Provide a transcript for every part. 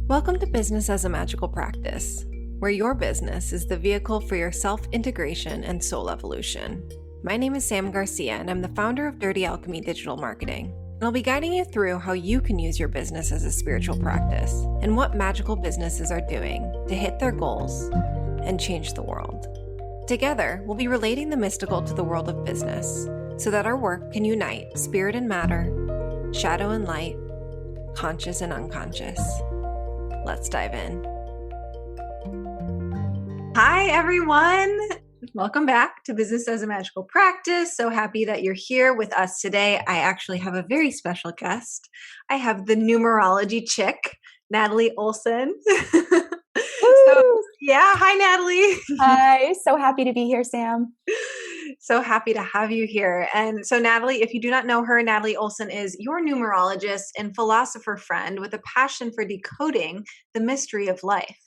Welcome to Business as a Magical Practice, where your business is the vehicle for your self-integration and soul evolution. My name is Sam Garcia, and I'm the founder of Dirty Alchemy Digital Marketing. And I'll be guiding you through how you can use your business as a spiritual practice and what magical businesses are doing to hit their goals and change the world. Together, we'll be relating the mystical to the world of business so that our work can unite spirit and matter, shadow and light, conscious and unconscious. Let's dive in. Hi, everyone. Welcome back to Business as a Magical Practice. So happy that you're here with us today. I actually have a very special guest. I have the numerology chick, Natalie Olson. Hi, Natalie. Hi, so happy to be here, Sam. So happy to have you here. And so Natalie, if you do not know her, Natalie Olson is your numerologist and philosopher-friend with a passion for decoding the mystery of life.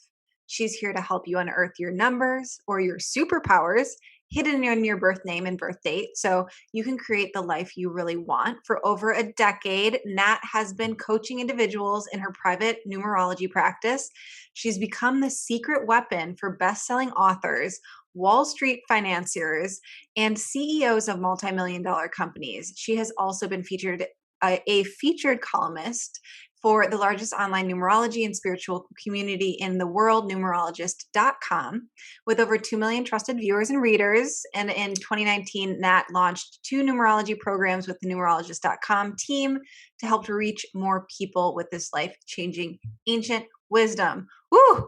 She's here to help you unearth your numbers or your superpowers hidden in your birth name and birth date so you can create the life you really want. For over a decade, Nat has been coaching individuals in her private numerology practice. She's become the secret weapon for best-selling authors, Wall Street financiers, and CEOs of multi-million-dollar companies. She has also been featured a featured columnist for the largest online numerology and spiritual community in the world, Numerologist.com, with over 2 million trusted viewers and readers. And in 2019, Nat launched 2 numerology programs with the Numerologist.com team to help to reach more people with this life-changing ancient wisdom. Woo!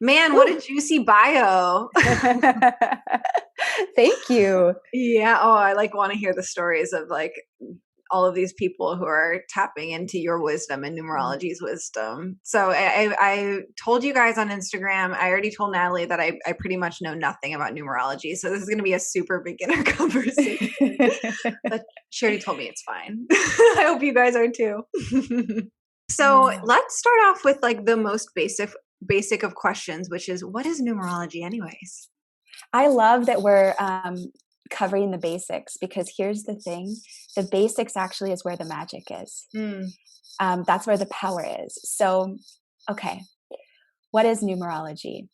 Man, what a juicy bio. Thank you. Yeah. Oh, I want to hear the stories of all of these people who are tapping into your wisdom and numerology's wisdom. So I told you guys on Instagram, I already told Natalie that I pretty much know nothing about numerology. So this is going to be a super beginner conversation. But she already told me it's fine. I hope you guys are too. So let's start off with the most basic of questions, which is, what is numerology anyways? I love that we're covering the basics, because here's the thing. The basics actually is where the magic is. That's where the power is. So, okay. What is numerology?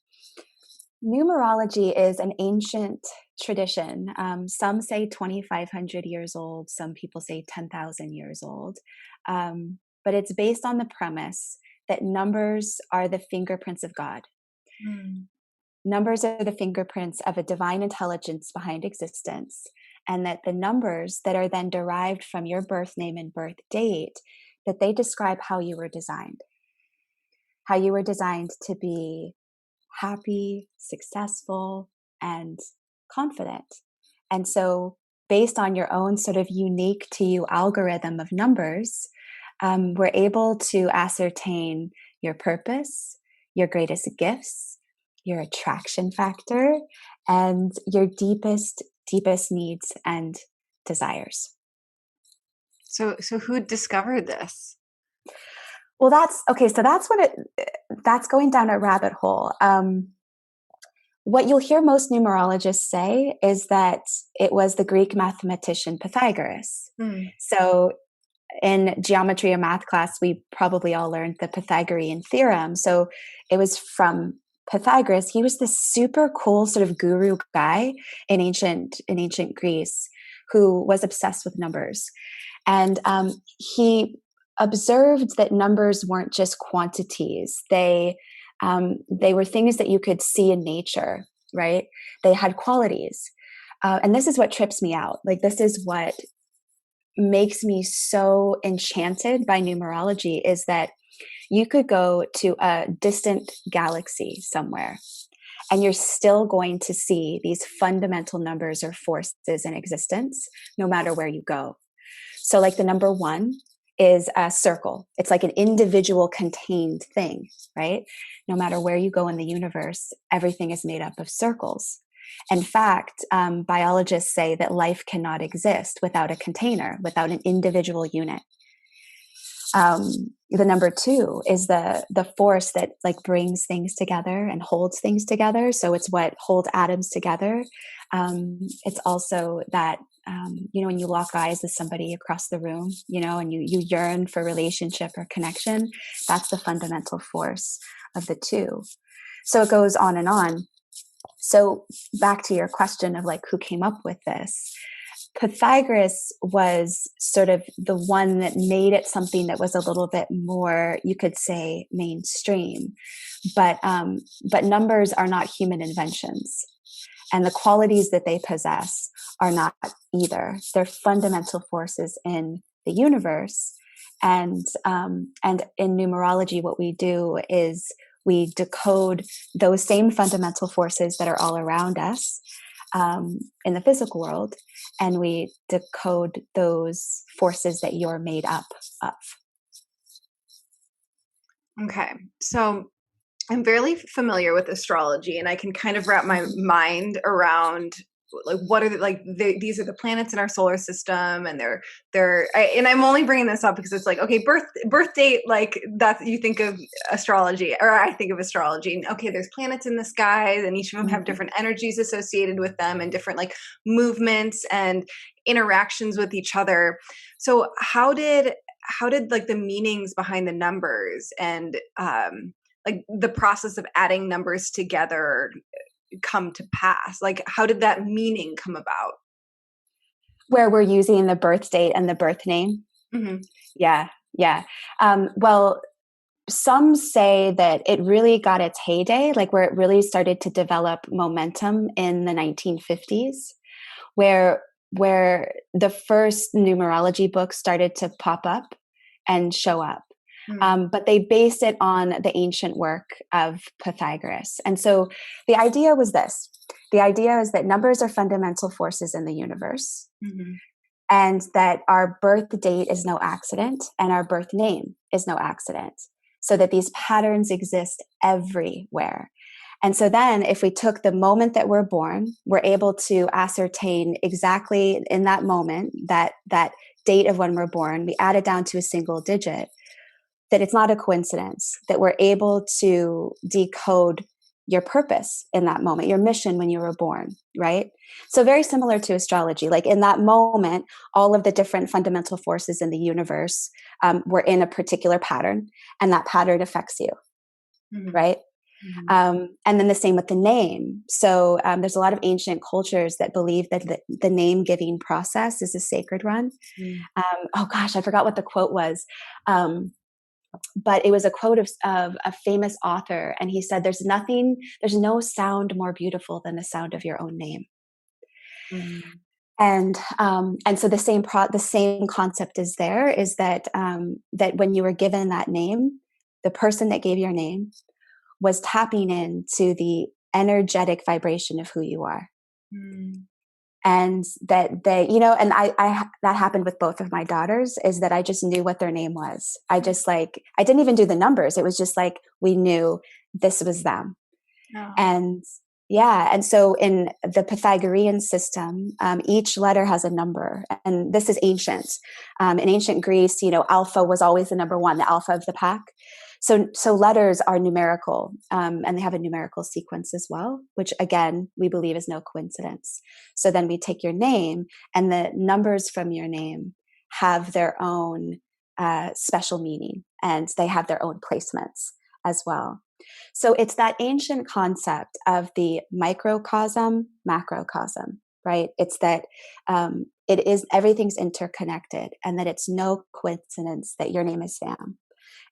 Numerology is an ancient tradition. Some say 2,500 years old. Some people say 10,000 years old. But it's based on the premise that numbers are the fingerprints of God. Numbers are the fingerprints of a divine intelligence behind existence, and that the numbers that are then derived from your birth name and birth date, that they describe how you were designed to be happy, successful, and confident. And so based on your own sort of unique to you algorithm of numbers, we're able to ascertain your purpose, your greatest gifts, your attraction factor, and your deepest needs and desires. So who discovered this? Well, that's okay. So that's going down a rabbit hole. What you'll hear most numerologists say is that it was the Greek mathematician Pythagoras. So in geometry or math class, we probably all learned the Pythagorean theorem. So it was from Pythagoras. He was this super cool sort of guru guy in ancient Greece who was obsessed with numbers. And he observed that numbers weren't just quantities. They were things that you could see in nature, right? They had qualities. And this is what trips me out. This is what makes me so enchanted by numerology, is that you could go to a distant galaxy somewhere and you're still going to see these fundamental numbers or forces in existence no matter where you go. So the number 1 is a circle. It's like an individual contained thing, right? No matter where you go in the universe, everything is made up of circles. In fact, biologists say that life cannot exist without a container, without an individual unit. The number 2 is the force that brings things together and holds things together. So it's what holds atoms together. It's also that when you lock eyes with somebody across the room, and you yearn for relationship or connection, that's the fundamental force of the two. So it goes on and on. So back to your question of like, who came up with this? Pythagoras was sort of the one that made it something that was a little bit more, you could say, mainstream. But numbers are not human inventions, and the qualities that they possess are not either. They're fundamental forces in the universe. And in numerology, what we do is we decode those same fundamental forces that are all around us in the physical world, and we decode those forces that you're made up of. Okay. So I'm fairly familiar with astrology, and I can kind of wrap my mind around like what are these are the planets in our solar system, and and I'm only bringing this up because it's like, okay, birth date, like that you think of astrology, or I think of astrology, and okay, there's planets in the sky, and each of them have different energies associated with them, and different like movements and interactions with each other. So how did like the meanings behind the numbers and like the process of adding numbers together come to pass? Like, how did that meaning come about? Where we're using the birth date and the birth name? Mm-hmm. Yeah. Well, some say that it really got its heyday, like where it really started to develop momentum in the 1950s, where the first numerology books started to pop up and show up. But they based it on the ancient work of Pythagoras. And so the idea was this. The idea is that numbers are fundamental forces in the universe, and that our birth date is no accident, and our birth name is no accident, so that these patterns exist everywhere. And so then if we took the moment that we're born, we're able to ascertain exactly in that moment, that date of when we're born, we add it down to a single digit, that it's not a coincidence, that we're able to decode your purpose in that moment, your mission when you were born, right? So very similar to astrology, like in that moment, all of the different fundamental forces in the universe were in a particular pattern, and that pattern affects you, right? And then the same with the name. So there's a lot of ancient cultures that believe that the name giving process is a sacred one. Oh gosh, I forgot what the quote was. But it was a quote of a famous author, and he said, there's no sound more beautiful than the sound of your own name. And so the same concept is there, is that that when you were given that name, the person that gave your name was tapping into the energetic vibration of who you are. And that they, and I that happened with both of my daughters, is that I just knew what their name was. I didn't even do the numbers. It was just like, we knew this was them. Oh. And yeah. And so in the Pythagorean system, each letter has a number, and this is ancient. In ancient Greece, alpha was always the number one, the alpha of the pack. So letters are numerical, and they have a numerical sequence as well, which again, we believe is no coincidence. So then we take your name, and the numbers from your name have their own special meaning, and they have their own placements as well. So it's that ancient concept of the microcosm, macrocosm, right? It's that everything's interconnected, and that it's no coincidence that your name is Sam.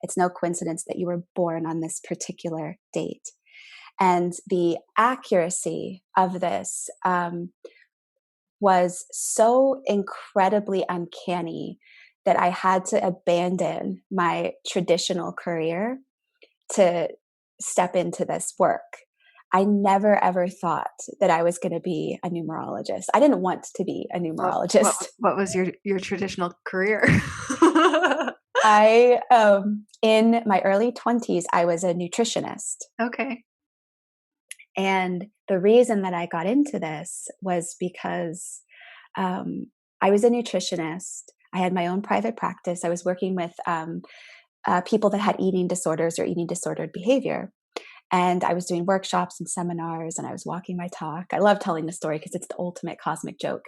It's no coincidence that you were born on this particular date. And the accuracy of this was so incredibly uncanny that I had to abandon my traditional career to step into this work. I never ever thought that I was going to be a numerologist. I didn't want to be a numerologist. What was your traditional career? I, in my early 20s, I was a nutritionist. Okay. And the reason that I got into this was because I was a nutritionist. I had my own private practice. I was working with people that had eating disorders or eating disordered behavior. And I was doing workshops and seminars, and I was walking my talk. I love telling the story because it's the ultimate cosmic joke.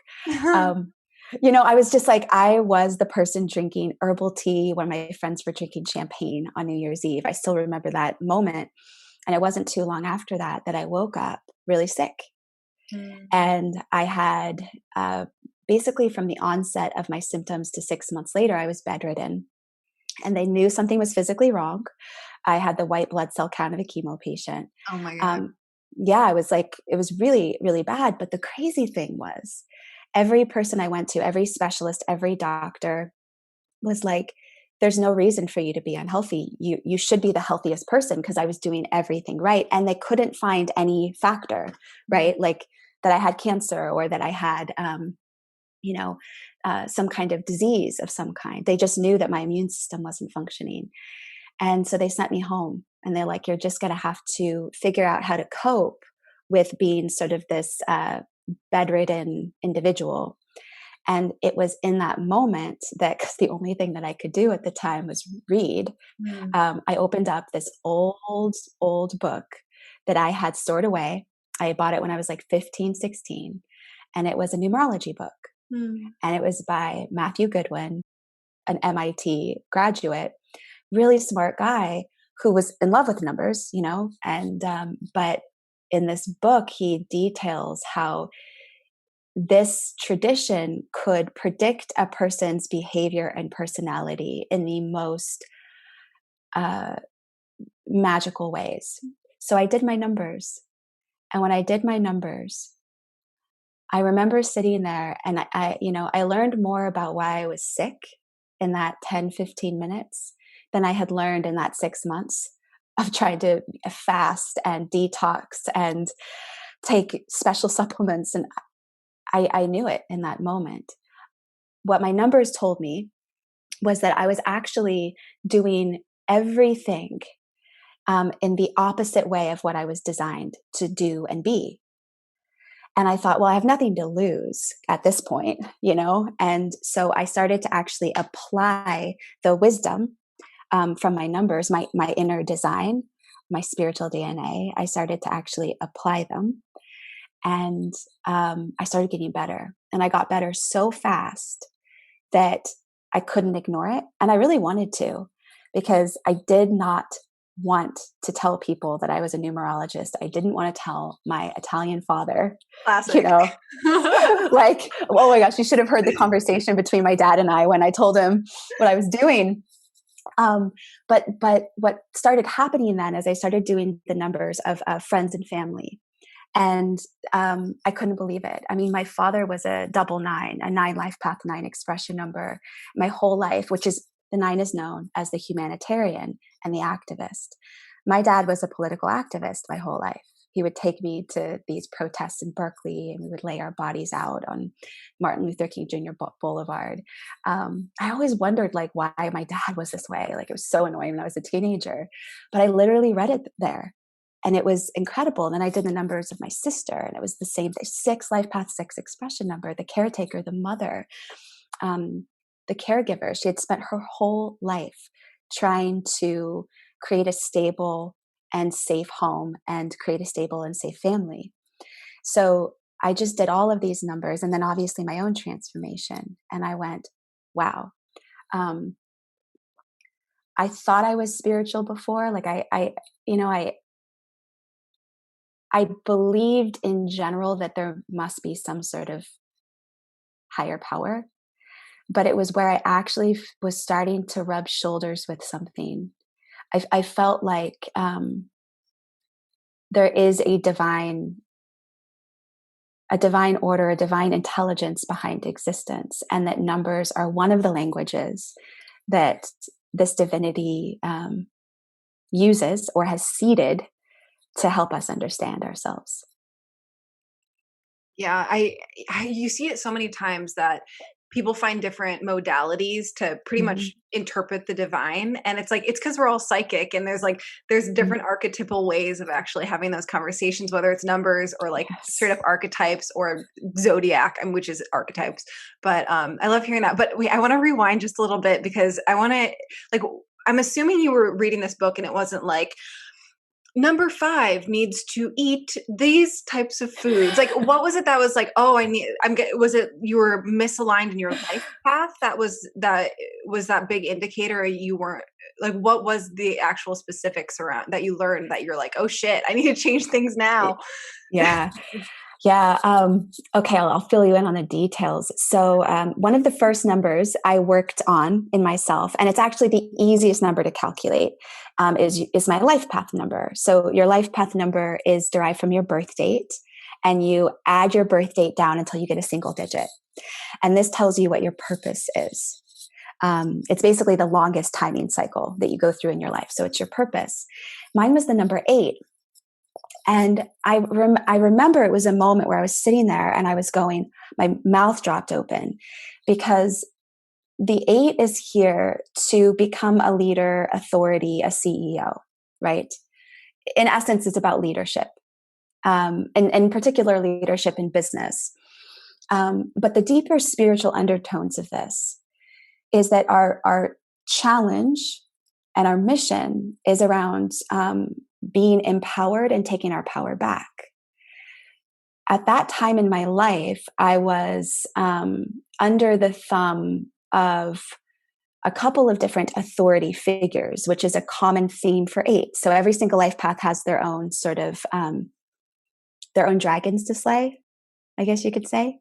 I was just like, I was the person drinking herbal tea when my friends were drinking champagne on New Year's Eve. I still remember that moment. And it wasn't too long after that I woke up really sick. Mm. And I had basically from the onset of my symptoms to 6 months later, I was bedridden. And they knew something was physically wrong. I had the white blood cell count of a chemo patient. Oh my God. Um, yeah, I was like, it was really, really bad. But the crazy thing was, every person I went to, every specialist, every doctor was like, there's no reason for you to be unhealthy. You should be the healthiest person, because I was doing everything right. And they couldn't find any factor, right? Like that I had cancer, or that I had, some kind of disease of some kind. They just knew that my immune system wasn't functioning. And so they sent me home, and they're like, you're just going to have to figure out how to cope with being sort of this bedridden individual. And it was in that moment that, because the only thing that I could do at the time was read, Mm. I opened up this old book that I had stored away. I bought it when I was like 15, 16. And it was a numerology book. Mm. And it was by Matthew Goodwin, an MIT graduate, really smart guy who was in love with numbers, and but in this book, he details how this tradition could predict a person's behavior and personality in the most uh, magical ways. So I did my numbers. And when I did my numbers, I remember sitting there, and I learned more about why I was sick in that 10, 15 minutes than I had learned in that 6 months of trying to fast and detox and take special supplements. And I knew it in that moment. What my numbers told me was that I was actually doing everything in the opposite way of what I was designed to do and be. And I thought, well, I have nothing to lose at this point, And so I started to actually apply the wisdom from my numbers, my inner design, my spiritual DNA. I started to actually apply them. And I started getting better. And I got better so fast that I couldn't ignore it. And I really wanted to, because I did not want to tell people that I was a numerologist. I didn't want to tell my Italian father, Classic. like, oh my gosh, you should have heard the conversation between my dad and I when I told him what I was doing. But what started happening then is I started doing the numbers of friends and family. And I couldn't believe it. I mean, my father was a 999, a 9 life path 9 expression number. My whole life, which is the 9 is known as the humanitarian and the activist. My dad was a political activist my whole life. He would take me to these protests in Berkeley, and we would lay our bodies out on Martin Luther King Jr. Boulevard. I always wondered, like, why my dad was this way. Like, it was so annoying when I was a teenager. But I literally read it there. And it was incredible. And then I did the numbers of my sister, and it was the same thing. 6 life path 6 expression number, the caretaker, the mother, the caregiver. She had spent her whole life trying to create a stable and safe home and create a stable and safe family. So I just did all of these numbers, and then obviously my own transformation. And I went, wow. I thought I was spiritual before. Like I believed in general that there must be some sort of higher power, but it was where I actually was starting to rub shoulders with something. I felt like there is a divine order, a divine intelligence behind existence, and that numbers are one of the languages that this divinity uses or has seeded to help us understand ourselves. Yeah, you see it so many times that people find different modalities to pretty Mm-hmm. much interpret the divine, and it's like it's because we're all psychic, and there's Mm-hmm. different archetypal ways of actually having those conversations, whether it's numbers or like straight Yes. up archetypes or zodiac, which is archetypes. But I love hearing that. But wait, I want to rewind just a little bit, because I want to, like, I'm assuming you were reading this book and it wasn't like, Number 5 needs to eat these types of foods. Like, what was it that was like, oh, was it you were misaligned in your life path? That big indicator, or you weren't, like, what was the actual specifics around that you learned that you're like, oh shit, I need to change things now? Yeah. Yeah. Okay. I'll fill you in on the details. So, one of the first numbers I worked on in myself, and it's actually the easiest number to calculate, is my life path number. So, your life path number is derived from your birth date, and you add your birth date down until you get a single digit. And this tells you what your purpose is. It's basically the longest timing cycle that you go through in your life. So, it's your purpose. Mine was the number 8. And I remember it was a moment where I was sitting there and I was going, my mouth dropped open, because the 8 is here to become a leader, authority, a CEO, right? In essence, it's about leadership, and in particular leadership in business. But the deeper spiritual undertones of this is that our challenge and our mission is around being empowered and taking our power back. At that time in my life, I was under the thumb of a couple of different authority figures, which is a common theme for 8. So every single life path has their own sort of their own dragons to slay, I guess you could say.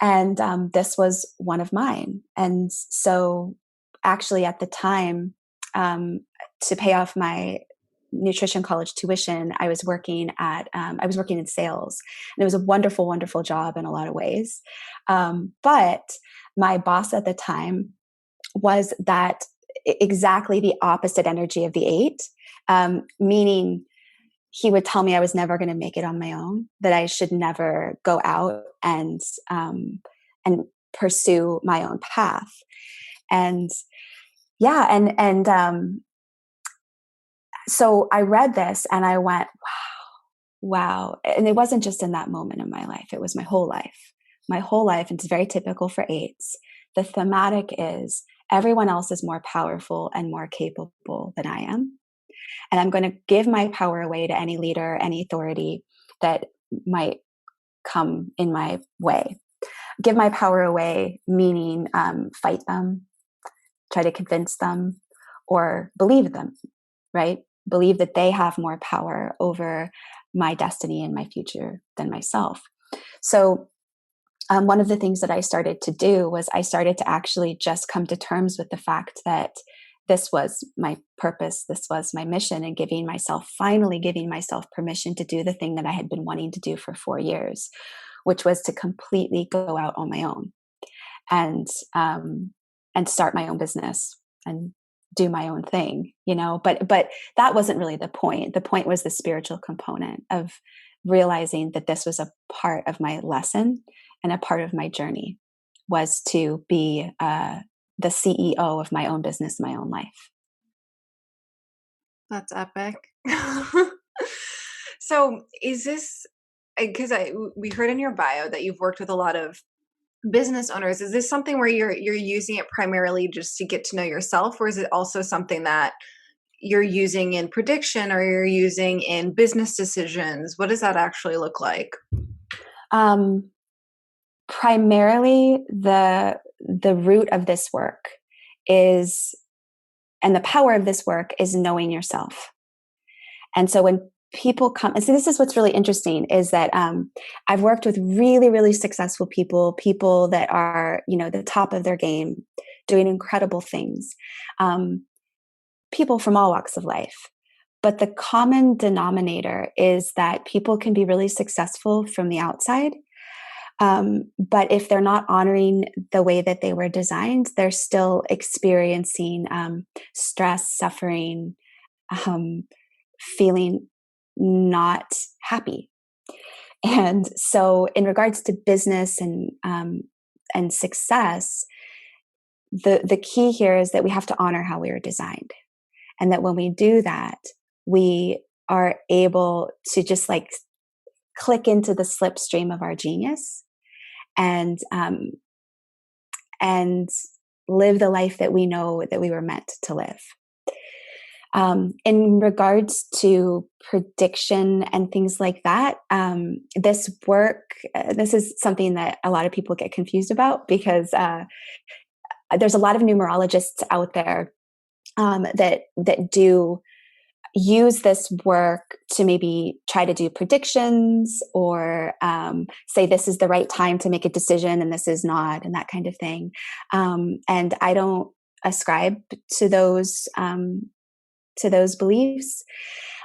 And this was one of mine. And so actually at the time, to pay off my nutrition college tuition, I was working in sales, and it was a wonderful, wonderful job in a lot of ways. But my boss at the time was that exactly the opposite energy of the 8, meaning he would tell me I was never going to make it on my own, that I should never go out and pursue my own path. And yeah, and so I read this and I went, wow. And it wasn't just in that moment in my life. It was my whole life. My whole life. And it's very typical for 8s. The thematic is everyone else is more powerful and more capable than I am. And I'm going to give my power away to any leader, any authority that might come in my way. Give my power away, meaning fight them, try to convince them, or believe them, right? Believe that they have more power over my destiny and my future than myself. So one of the things that I started to do was I started to actually just come to terms with the fact that this was my purpose, this was my mission, and finally giving myself permission to do the thing that I had been wanting to do for 4 years, which was to completely go out on my own and start my own business and do my own thing, but that wasn't really the point. The point was the spiritual component of realizing that this was a part of my lesson and a part of my journey, was to be the CEO of my own business, my own life. That's epic. So is this, because we heard in your bio that you've worked with a lot of business owners. Is this something where you're using it primarily just to get to know yourself, or is it also something that you're using in prediction, or you're using in business decisions? What does that actually look like? Primarily, the root of this work is, and the power of this work is knowing yourself. And so when people come, and so this is what's really interesting, is that I've worked with really, really successful people that are, the top of their game, doing incredible things, people from all walks of life. But the common denominator is that people can be really successful from the outside. But if they're not honoring the way that they were designed, they're still experiencing stress, suffering, feeling not happy. And so in regards to business and success, the key here is that we have to honor how we were designed. And that when we do that, we are able to just like click into the slipstream of our genius and live the life that we know that we were meant to live. In regards to prediction and things like that, this work, this is something that a lot of people get confused about because there's a lot of numerologists out there that do use this work to maybe try to do predictions or say this is the right time to make a decision and this is not, and that kind of thing. And I don't ascribe to those beliefs.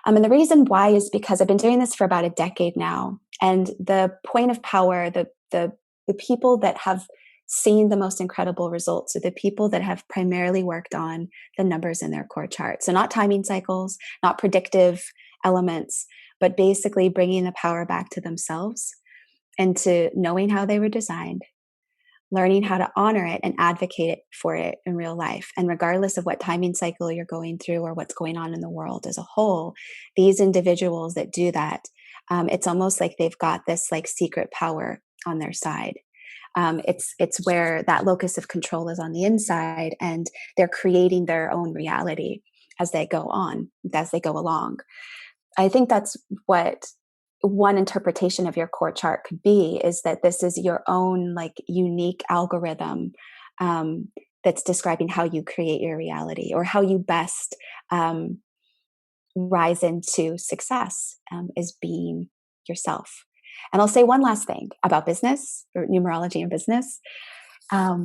And the reason why is because I've been doing this for about a decade now, and the point of power, the people that have seen the most incredible results are the people that have primarily worked on the numbers in their core chart. So not timing cycles, not predictive elements, but basically bringing the power back to themselves and to knowing how they were designed, learning how to honor it and advocate for it in real life. And regardless of what timing cycle you're going through or what's going on in the world as a whole, these individuals that do that, it's almost like they've got this like secret power on their side. It's where that locus of control is on the inside, and they're creating their own reality as they go along. I think that's what one interpretation of your core chart could be, is that this is your own like unique algorithm that's describing how you create your reality or how you best rise into success, is being yourself. And I'll say one last thing about business or numerology and business. I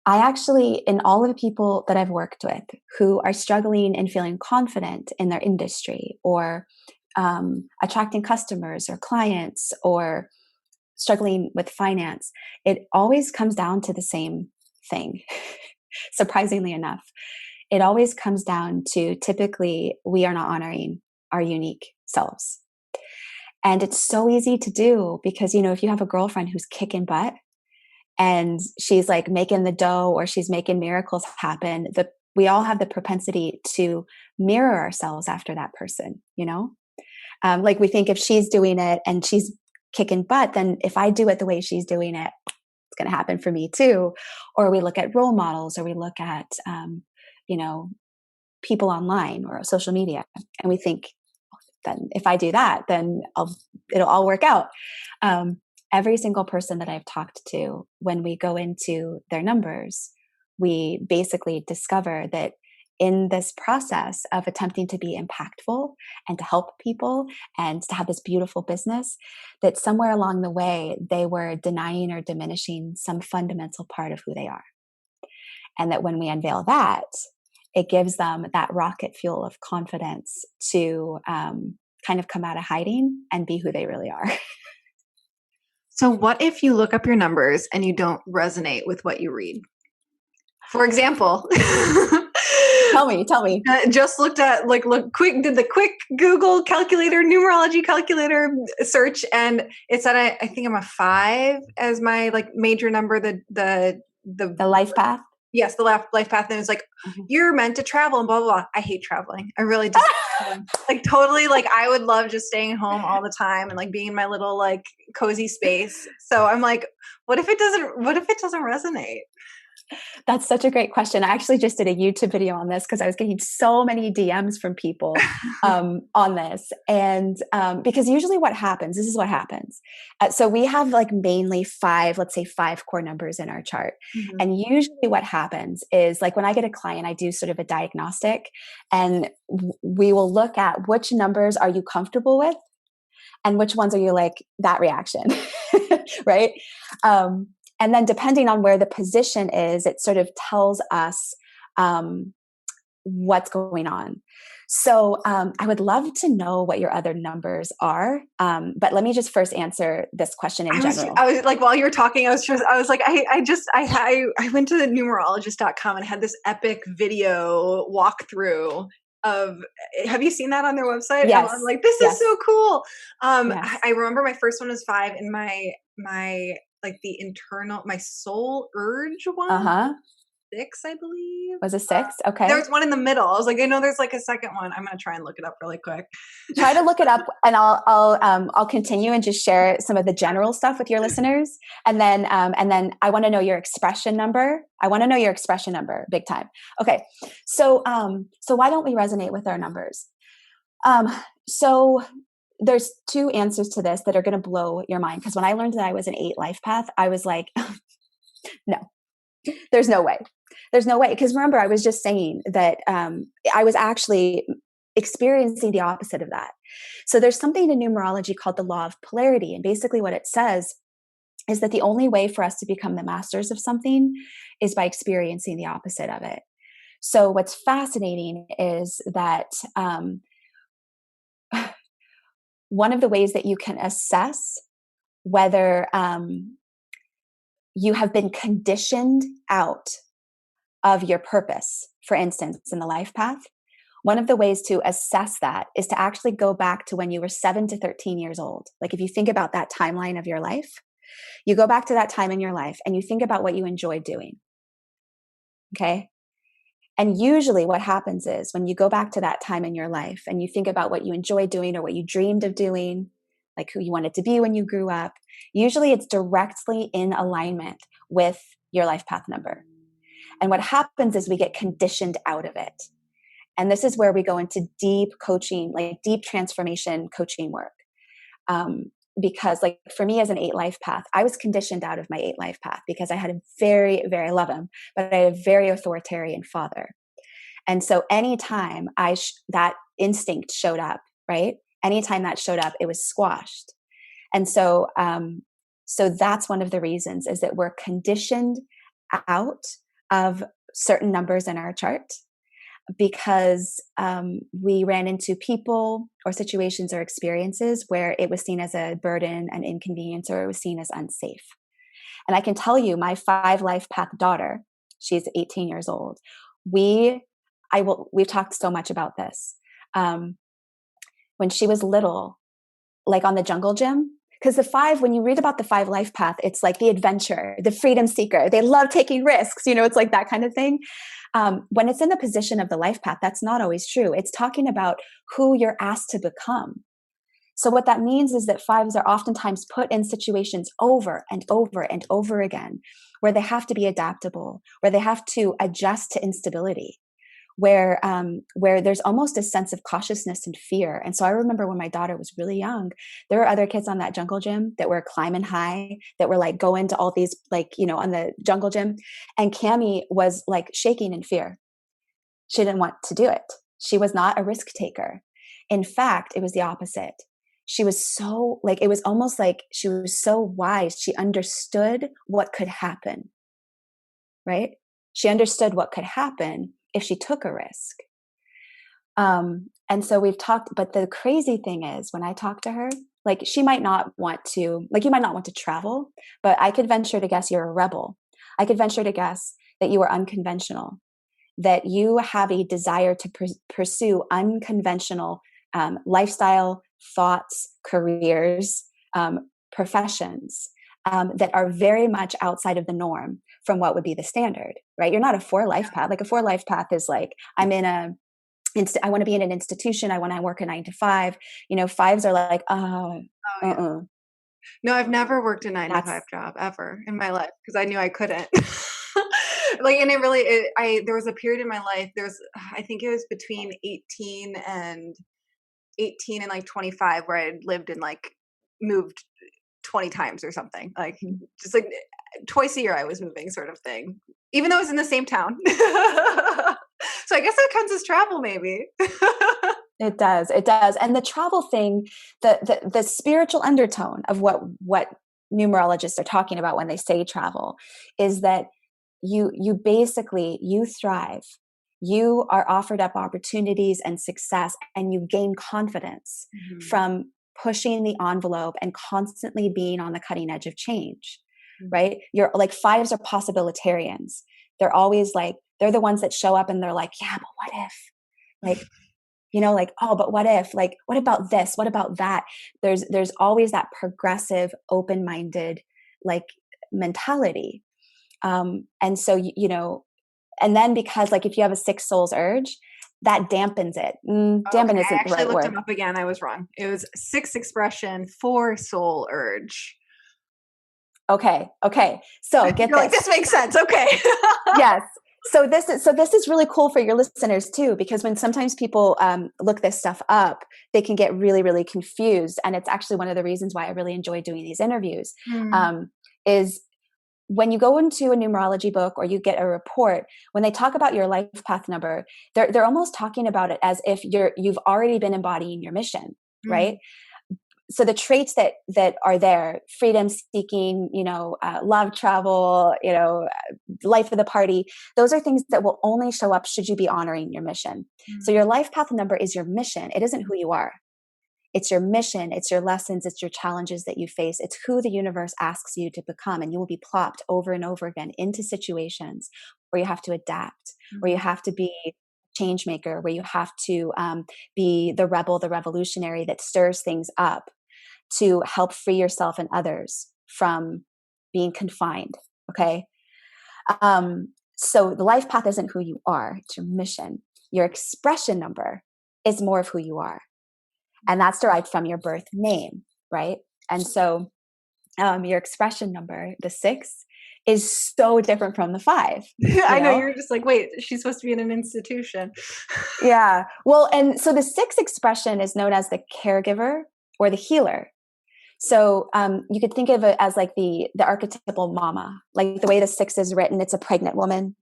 actually, in all of the people that I've worked with who are struggling and feeling confident in their industry or attracting customers or clients or struggling with finance, it always comes down to the same thing. Surprisingly enough, it always comes down to typically we are not honoring our unique selves. And it's so easy to do because, you know, if you have a girlfriend who's kicking butt and she's like making the dough or she's making miracles happen, we all have the propensity to mirror ourselves after that person, you know? Like we think if she's doing it and she's kicking butt, then if I do it the way she's doing it, it's going to happen for me too. Or we look at role models, or we look at, you know, people online or social media, and we think, then if I do that, then it'll all work out. Every single person that I've talked to, when we go into their numbers, we basically discover that in this process of attempting to be impactful and to help people and to have this beautiful business, that somewhere along the way, they were denying or diminishing some fundamental part of who they are. And that when we unveil that, it gives them that rocket fuel of confidence to kind of come out of hiding and be who they really are. So what if you look up your numbers and you don't resonate with what you read? For example, Tell me. Just looked at did the quick Google calculator, numerology calculator search, and it said I think I'm a 5 as my like major number. The life path. Yes, the life path. And it's like, you're meant to travel and blah, blah, blah. I hate traveling. I really just like totally like I would love just staying home all the time and like being in my little like cozy space. So I'm like, what if it doesn't resonate? That's such a great question. I actually just did a YouTube video on this because I was getting so many DMs from people on this. And because usually this is what happens. So we have like mainly 5 core numbers in our chart. Mm-hmm. And usually what happens is like when I get a client, I do sort of a diagnostic, and we will look at which numbers are you comfortable with and which ones are you like that reaction, right? And then depending on where the position is, it sort of tells us what's going on. So I would love to know what your other numbers are. But let me just first answer this question in general. I was like, while you were talking, I was like, I went to the numerologist.com and had this epic video walkthrough of, have you seen that on their website? Yes. I'm like, this is so cool. Yes. I remember my first one was 5, and my like the internal, my soul urge one 6, I believe. Was a 6? Okay. There's one in the middle. I was like, I know there's like a second one. I'm going to try and look it up really quick. Try to look it up, and I'll continue and just share some of the general stuff with your listeners, and then I want to know your expression number. Big time. Okay, so why don't we resonate with our numbers? So there's 2 answers to this that are going to blow your mind, because when I learned that I was an 8 life path, I was like, no, there's no way. Because remember, I was just saying that I was actually experiencing the opposite of that. So there's something in numerology called the law of polarity. And basically what it says is that the only way for us to become the masters of something is by experiencing the opposite of it. So what's fascinating is that one of the ways that you can assess whether you have been conditioned out of your purpose, for instance, in the life path, one of the ways to assess that is to actually go back to when you were 7 to 13 years old. Like if you think about that timeline of your life, you go back to that time in your life and you think about what you enjoyed doing. Okay? And usually what happens is when you go back to that time in your life and you think about what you enjoyed doing or what you dreamed of doing, like who you wanted to be when you grew up, usually it's directly in alignment with your life path number. And what happens is we get conditioned out of it. And this is where we go into deep coaching, like deep transformation coaching work. Because like for me as an 8 life path, I was conditioned out of my 8 life path because I had a very, very, I love him, but I had a very authoritarian father. And so anytime that instinct showed up, right? Anytime that showed up, it was squashed. And so, so that's one of the reasons is that we're conditioned out of certain numbers in our chart because we ran into people or situations or experiences where it was seen as a burden, an inconvenience, or it was seen as unsafe. And I can tell you, my 5 life path daughter, she's 18 years old. We've talked so much about this. When she was little, like on the jungle gym, because when you read about the 5 life path, it's like the adventure, the freedom seeker. They love taking risks. It's like that kind of thing. When it's in the position of the life path, that's not always true. It's talking about who you're asked to become. So what that means is that 5s are oftentimes put in situations over and over and over again, where they have to be adaptable, where they have to adjust to instability, where there's almost a sense of cautiousness and fear. And so I remember when my daughter was really young, there were other kids on that jungle gym that were climbing high, that were like going to all these, like, on the jungle gym. And Cammie was like shaking in fear. She didn't want to do it. She was not a risk taker. In fact, it was the opposite. She was so like, it was almost like she was so wise. She understood what could happen, right? She understood what could happen if she took a risk. And so we've talked, but the crazy thing is when I talk to her, like she might not want to, like you might not want to travel, but I could venture to guess you're a rebel. I could venture to guess that you are unconventional, that you have a desire to pursue unconventional lifestyle, thoughts, careers, professions that are very much outside of the norm from what would be the standard, right? You're not a 4 life path. Like a 4 life path is like, I want to be in an institution. I want to work a 9 to 5. 5s are like, Yeah. No, I've never worked a 9 to 5 job ever in my life because I knew I couldn't. Like, and there was a period in my life, I think it was between 18 and like 25 where I lived and like moved 20 times or something, like just like twice a year I was moving sort of thing, even though it was in the same town. So I guess that counts as travel maybe. It does. And the travel thing, the spiritual undertone of what numerologists are talking about when they say travel is that you basically, you thrive. You are offered up opportunities and success, and you gain confidence from pushing the envelope and constantly being on the cutting edge of change, right? You're like 5s are possibilitarians. They're always like, they're the ones that show up and they're like, yeah, but what if? Like, like, oh, but what if? Like, what about this? What about that? There's always that progressive, open-minded, like mentality. And so, And then because like if you have a 6 souls urge, that dampens it. Okay, Dampen I isn't the actually right looked word. them up again. I was wrong. It was 6 expression, 4 soul urge. Okay. So get You're like, this. this makes sense. Okay. Yes. So this is really cool for your listeners too, because when sometimes people look this stuff up, they can get really, really confused. And it's actually one of the reasons why I really enjoy doing these interviews. Mm. Is when you go into a numerology book or you get a report, when they talk about your life path number, they're almost talking about it as if you've already been embodying your mission, right? So the traits that are there, freedom seeking, love, travel, life of the party, those are things that will only show up should you be honoring your mission. So your life path number is your mission. It isn't who you are. It's your mission. It's your lessons. It's your challenges that you face. It's who the universe asks you to become. And you will be plopped over and over again into situations where you have to adapt, where you have to be change maker, where you have to be the rebel, the revolutionary that stirs things up to help free yourself and others from being confined. Okay. So the life path isn't who you are. It's your mission. Your expression number is more of who you are. And that's derived from your birth name, right? And so your expression number, the 6, is so different from the 5. I know, you're just like, wait, she's supposed to be in an institution. Yeah. Well, and so the 6 expression is known as the caregiver or the healer. So you could think of it as like the archetypal mama, like the way the 6 is written, it's a pregnant woman,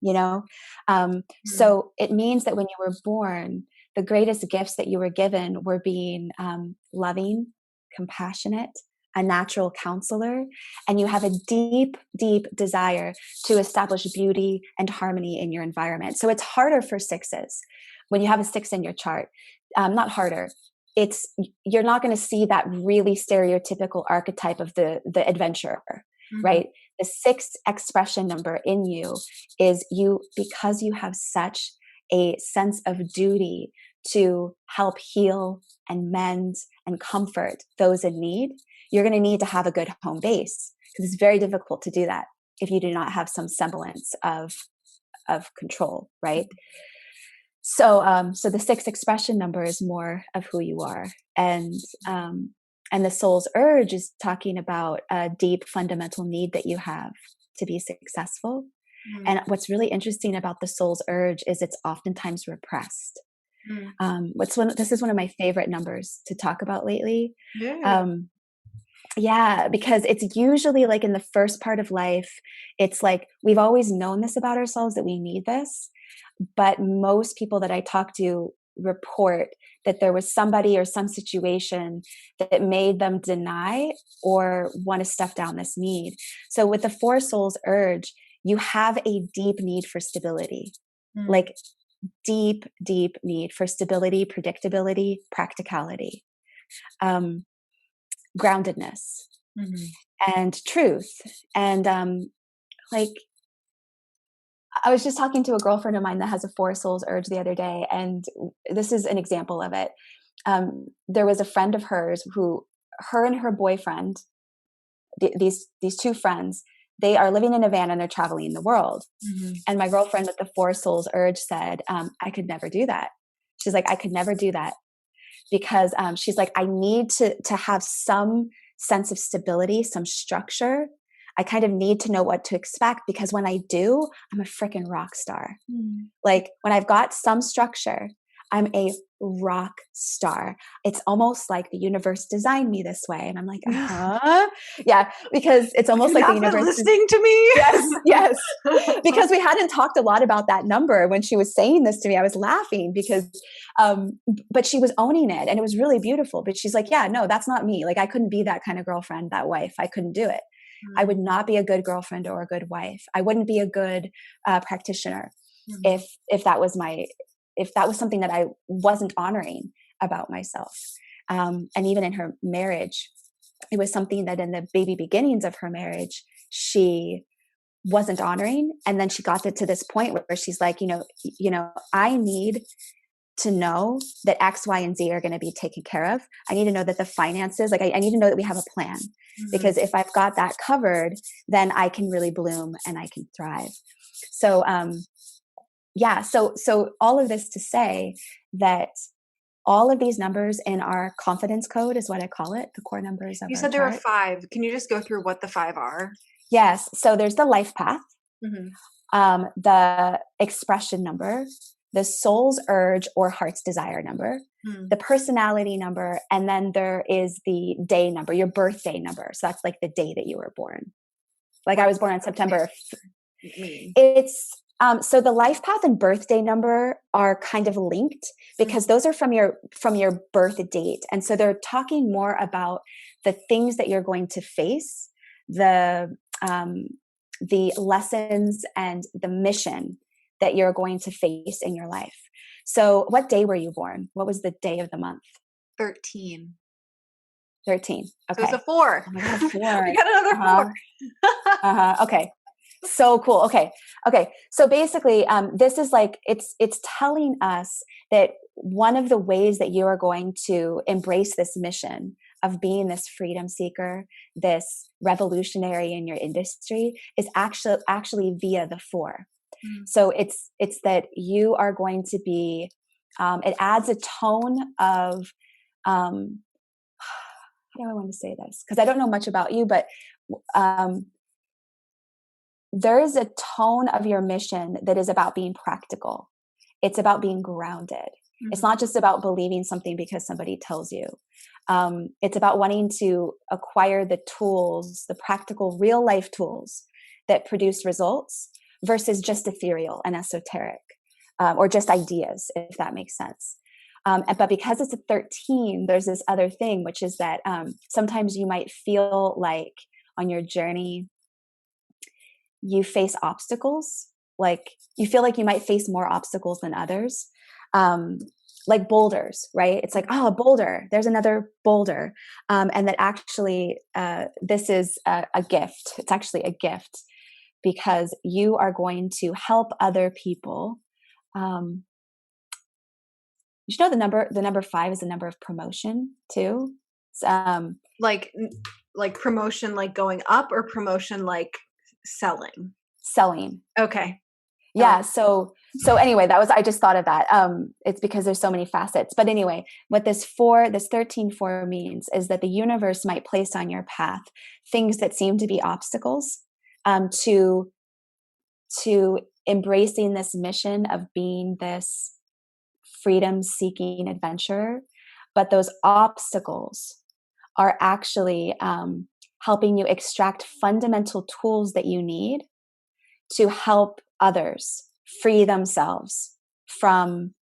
So it means that when you were born, the greatest gifts that you were given were being loving, compassionate, a natural counselor, and you have a deep, deep desire to establish beauty and harmony in your environment. So it's harder for 6s when you have a 6 in your chart. Not harder. You're not going to see that really stereotypical archetype of the adventurer, right? The 6th expression number in you is you, because you have such a sense of duty to help heal and mend and comfort those in need. You're going to need to have a good home base, because it's very difficult to do that if you do not have some semblance of control, right? So the 6th expression number is more of who you are. And the soul's urge is talking about a deep fundamental need that you have to be successful. And what's really interesting about the soul's urge is it's oftentimes repressed. This is one of my favorite numbers to talk about lately. Yeah, because it's usually like in the first part of life, it's like we've always known this about ourselves, that we need this. But most people that I talk to report that there was somebody or some situation that made them deny or want to stuff down this need. So with the 4 souls urge, you have a deep need for stability, like deep, deep need for stability, predictability, practicality, groundedness, and truth. And like, I was just talking to a girlfriend of mine that has a 4 souls urge the other day, and this is an example of it. There was a friend of hers who, her and her boyfriend, these 2 friends, they are living in a van and they're traveling the world. And my girlfriend with the 4 souls urge said, I could never do that. She's like, I could never do that, because she's like, I need to have some sense of stability, some structure. I kind of need to know what to expect, because when I do, I'm a freaking rock star. Like when I've got some structure, I'm a rock star. It's almost like the universe designed me this way. And I'm like, yeah, because it's almost like the universe listening to me. Yes. Because we hadn't talked a lot about that number. When she was saying this to me, I was laughing because, but she was owning it, and it was really beautiful. But she's like, yeah, no, that's not me. Like I couldn't be that kind of girlfriend, that wife. I couldn't do it. I would not be a good girlfriend or a good wife. I wouldn't be a good practitioner if that was something that I wasn't honoring about myself. And even in her marriage, it was something that in the baby beginnings of her marriage, she wasn't honoring. And then she got to this point where she's like, I need to know that X, Y, and Z are going to be taken care of. I need to know that the finances, like I need to know that we have a plan, because if I've got that covered, then I can really bloom and I can thrive. So, yeah, so all of this to say that all of these numbers in our confidence code is what I call it, the core numbers of You our said there were chart. 5. Can you just go through what the 5 are? Yes. So there's the life path, Mhm. the expression number, the soul's urge or heart's desire number, Hmm. the personality number, and then there is the day number, your birthday number. So that's like the day that you were born. Like I was born on September. Mean. It's so the life path and birthday number are kind of linked because those are from your birth date, and so they're talking more about the things that you're going to face, the lessons and the mission that you're going to face in your life. So, what day were you born? What was the day of the month? 13. 13. So it's a Okay. 4. Oh my God, 4. We got another 4. Okay. So cool. Okay. So basically, this is like it's telling us that one of the ways that you are going to embrace this mission of being this freedom seeker, this revolutionary in your industry, is actually via the 4. Mm. So it's that you are going to be. It adds a tone of. How do I want to say this? Because I don't know much about you, but. There is a tone of your mission that is about being practical. It's about being grounded. Mm-hmm. It's not just about believing something because somebody tells you. It's about wanting to acquire the tools, the practical real life tools that produce results versus just ethereal and esoteric, or just ideas, if that makes sense. But because it's a 13, there's this other thing, which is that sometimes you might feel like on your journey, you face obstacles, like you feel like you might face more obstacles than others, like boulders, right? It's like, oh, a boulder, there's another boulder. And that actually, this is a gift. It's actually a gift because you are going to help other people. You know, the number 5 is the number of promotion too. Like promotion, like going up, or promotion like selling. Okay. Yeah. So anyway, I just thought of that. It's because there's so many facets. But anyway, what this 13-4 means is that the universe might place on your path things that seem to be obstacles to embracing this mission of being this freedom-seeking adventurer. But those obstacles are actually helping you extract fundamental tools that you need to help others free themselves from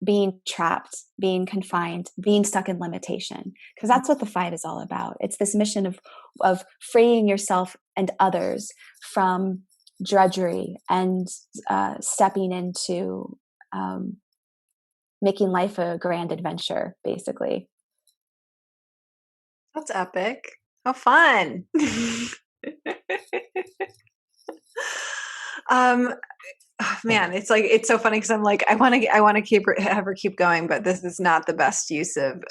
being trapped, being confined, being stuck in limitation. Because that's what the 5 is all about. It's this mission of freeing yourself and others from drudgery and stepping into making life a grand adventure, basically. That's epic. How fun. Oh, man, it's like, it's so funny because I'm like, I want to have her keep going, but this is not the best use of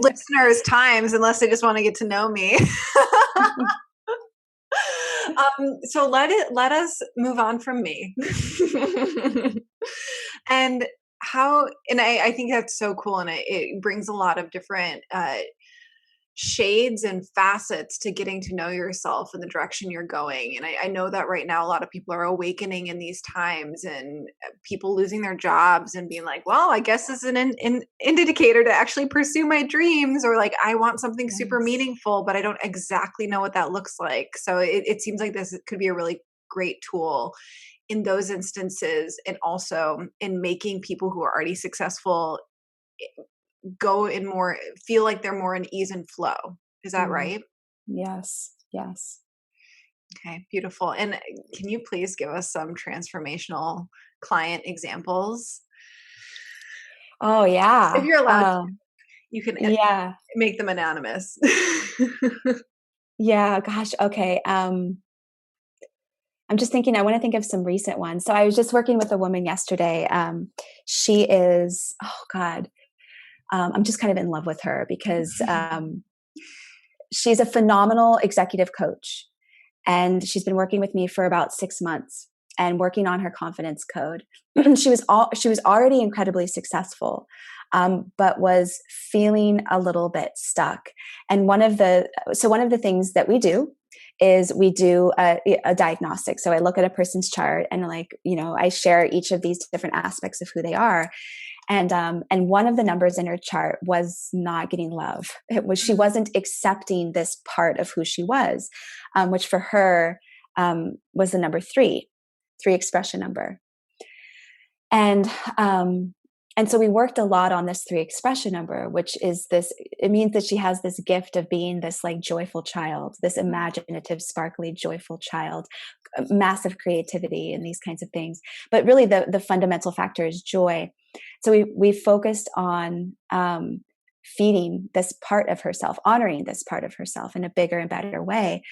listeners' times unless they just want to get to know me. So let us move on from me. And I think that's so cool, and it brings a lot of different shades and facets to getting to know yourself and the direction you're going. And I know that right now a lot of people are awakening in these times, and people losing their jobs and being like, well, I guess this is an indicator to actually pursue my dreams, or like, I want something super meaningful, but I don't exactly know what that looks like. So it seems like this could be a really great tool in those instances, and also in making people who are already successful go in more, feel like they're more in ease and flow. Is that right? Yes. Okay, beautiful. And can you please give us some transformational client examples? Oh yeah. If you're allowed to, you can make them anonymous. Yeah, gosh. Okay. I'm just thinking, I want to think of some recent ones. So I was just working with a woman yesterday. She is, oh God, I'm just kind of in love with her because she's a phenomenal executive coach, and she's been working with me for about 6 months. and working on her confidence code. She was already incredibly successful, but was feeling a little bit stuck. And one of the things that we do is we do a diagnostic. So I look at a person's chart and I share each of these different aspects of who they are. And one of the numbers in her chart was not getting love. She wasn't accepting this part of who she was, which for her was the number 3 expression number. And so we worked a lot on this 3 expression number, which is it means that she has this gift of being this joyful child, this imaginative, sparkly, joyful child, massive creativity and these kinds of things. But really the fundamental factor is joy. So we focused on feeding this part of herself, honoring this part of herself in a bigger and better way.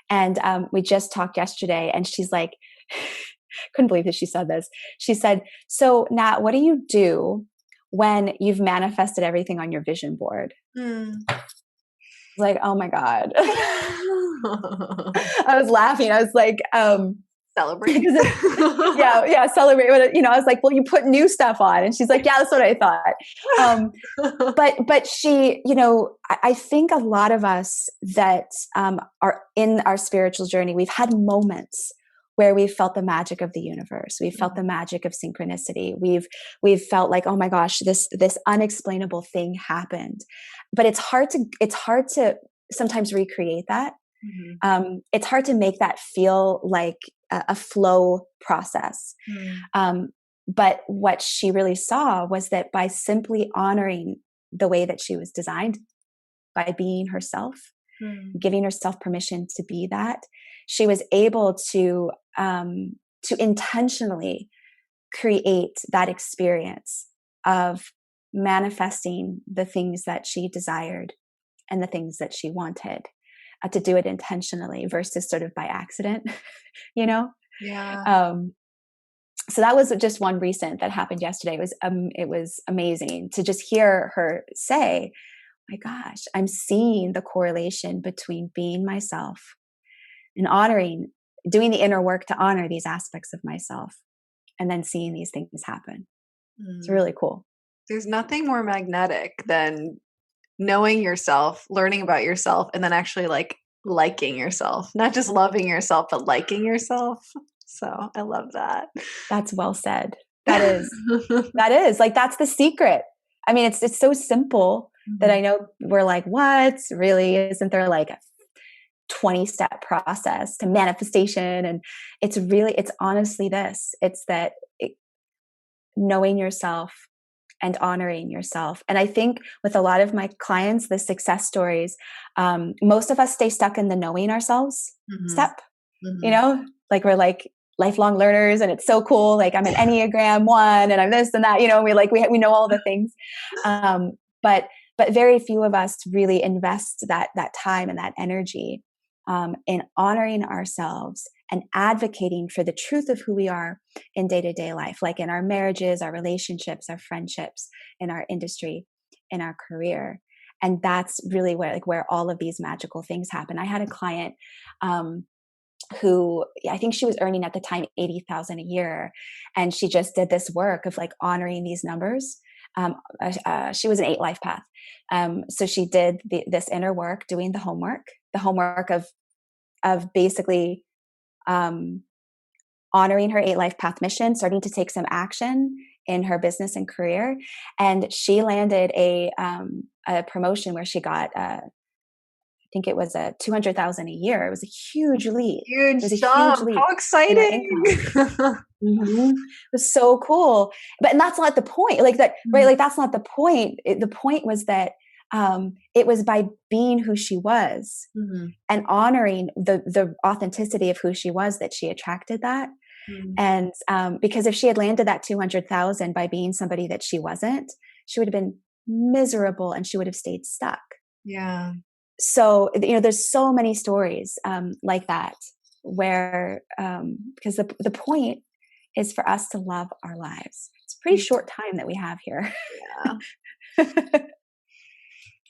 And we just talked yesterday, and she's like, couldn't believe that she said this. She said, "So Nat, what do you do when you've manifested everything on your vision board?" Like, oh my God. I was laughing. I was like, celebrate. yeah, celebrate. I was like, well, you put new stuff on. And she's like, yeah, that's what I thought. But she, I think a lot of us that are in our spiritual journey, we've had moments where we've felt the magic of the universe. We've felt the magic of synchronicity. We've felt like, oh my gosh, this unexplainable thing happened. But it's hard to sometimes recreate that. It's hard to make that feel like a flow process. But what she really saw was that by simply honoring the way that she was designed, by being herself, giving herself permission to be that, she was able to intentionally create that experience of manifesting the things that she desired and the things that she wanted, to do it intentionally versus sort of by accident, Yeah. So that was just one recent that happened yesterday. It was amazing to just hear her say, my gosh, I'm seeing the correlation between being myself and doing the inner work to honor these aspects of myself, and then seeing these things happen. It's really cool. There's nothing more magnetic than knowing yourself, learning about yourself, and then actually liking yourself, not just loving yourself, but liking yourself. So I love that. That's well said. That is that's the secret. I mean, it's so simple that I know we're like, what? Really? Isn't there a 20-step process to manifestation? And it's honestly this. It's that knowing yourself and honoring yourself. And I think with a lot of my clients, the success stories, most of us stay stuck in the knowing ourselves step. We're lifelong learners, and it's so cool. Like, I'm an Enneagram 1 and I'm this and that, we know all the things. But very few of us really invest that time and that energy in honoring ourselves and advocating for the truth of who we are in day-to-day life, like in our marriages, our relationships, our friendships, in our industry, in our career. And that's really where all of these magical things happen. I had a client who, I think she was earning at the time $80,000 a year, and she just did this work of honoring these numbers. She was an 8 life path. So she did this inner work, doing the homework of basically honoring her 8 life path mission, starting to take some action in her business and career. And she landed a promotion where she got, I think it was a $200,000 a year. It was a huge leap. Huge It was a jump. huge leap. How exciting. It was so cool. And that's not the point. Right? That's not the point. The point was that it was by being who she was and honoring the authenticity of who she was that she attracted that. And because if she had landed that 200,000 by being somebody that she wasn't, she would have been miserable and she would have stayed stuck. Yeah. So, there's so many stories like that where, because the point is for us to love our lives. It's a pretty short time that we have here. Yeah.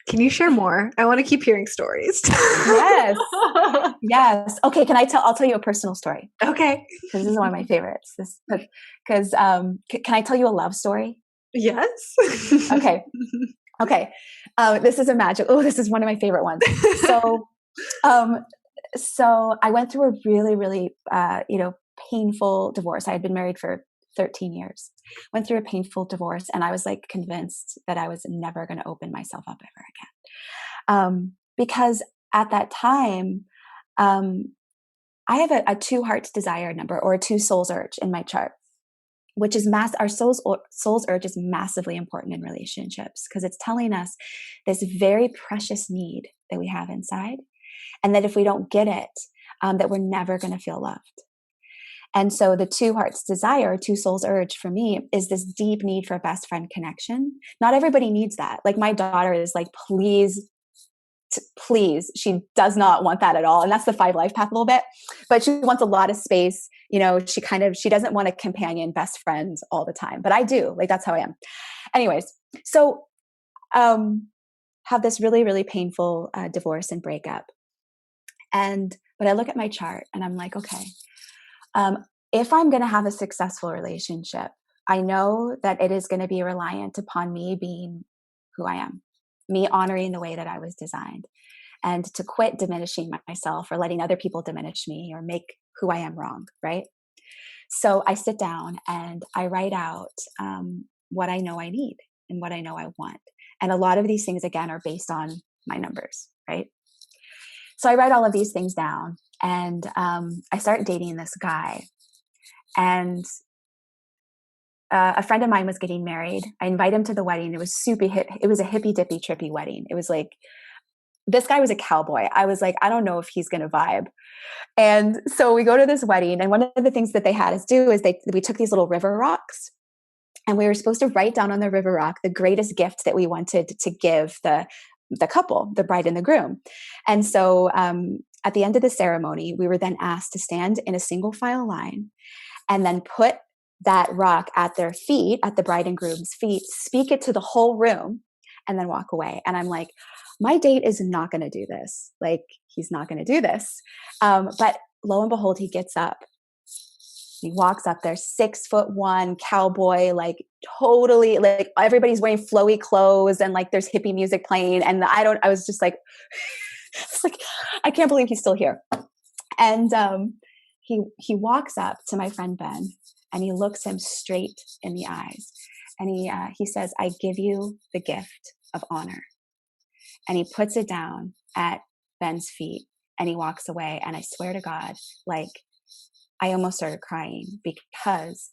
Can you share more? I want to keep hearing stories. Yes. Yes. Okay. I'll tell you a personal story. Okay. Because this is one of my favorites. Can I tell you a love story? Yes. Okay. Okay. This is this is one of my favorite ones. So I went through a really, really, painful divorce. I had been married for 13 years, went through a painful divorce, and I was like convinced that I was never going to open myself up ever again. Because at that time, I have a 2 hearts desire number, or a 2 souls urge in my chart, which is our soul's urge is massively important in relationships, because it's telling us this very precious need that we have inside, and that if we don't get it, that we're never going to feel loved. And so the 2 hearts desire, 2 souls urge for me is this deep need for a best friend connection. Not everybody needs that. Like my daughter is like, please, she does not want that at all. And that's the 5 life path a little bit, but she wants a lot of space. She doesn't want a companion, best friend all the time, but I do. Like, that's how I am. Anyways. So, have this really, really painful divorce and breakup. But I look at my chart and I'm like, okay, if I'm going to have a successful relationship, I know that it is going to be reliant upon me being who I am, me honoring the way that I was designed, and to quit diminishing myself or letting other people diminish me or make who I am wrong, right? So I sit down and I write out what I know I need and what I know I want. And a lot of these things, again, are based on my numbers, right? So I write all of these things down, and I start dating this guy. And a friend of mine was getting married. I invite him to the wedding. It was it was a hippy dippy trippy wedding. It was like, this guy was a cowboy. I was like, I don't know if he's going to vibe. And so we go to this wedding, and one of the things that they had us do is we took these little river rocks, and we were supposed to write down on the river rock the greatest gift that we wanted to give the couple, the bride and the groom. And so at the end of the ceremony, we were then asked to stand in a single file line and then put that rock at their feet, at the bride and groom's feet, speak it to the whole room, and then walk away. And I'm like, my date is not going to do this. Like, he's not going to do this. But lo and behold, he gets up. He walks up there, 6'1" cowboy, like totally, like everybody's wearing flowy clothes and like there's hippie music playing. And I was just like, it's like, I can't believe he's still here. And he walks up to my friend Ben, and he looks him straight in the eyes, and he says, I give you the gift of honor. And he puts it down at Ben's feet, and he walks away. And I swear to God, like, I almost started crying, because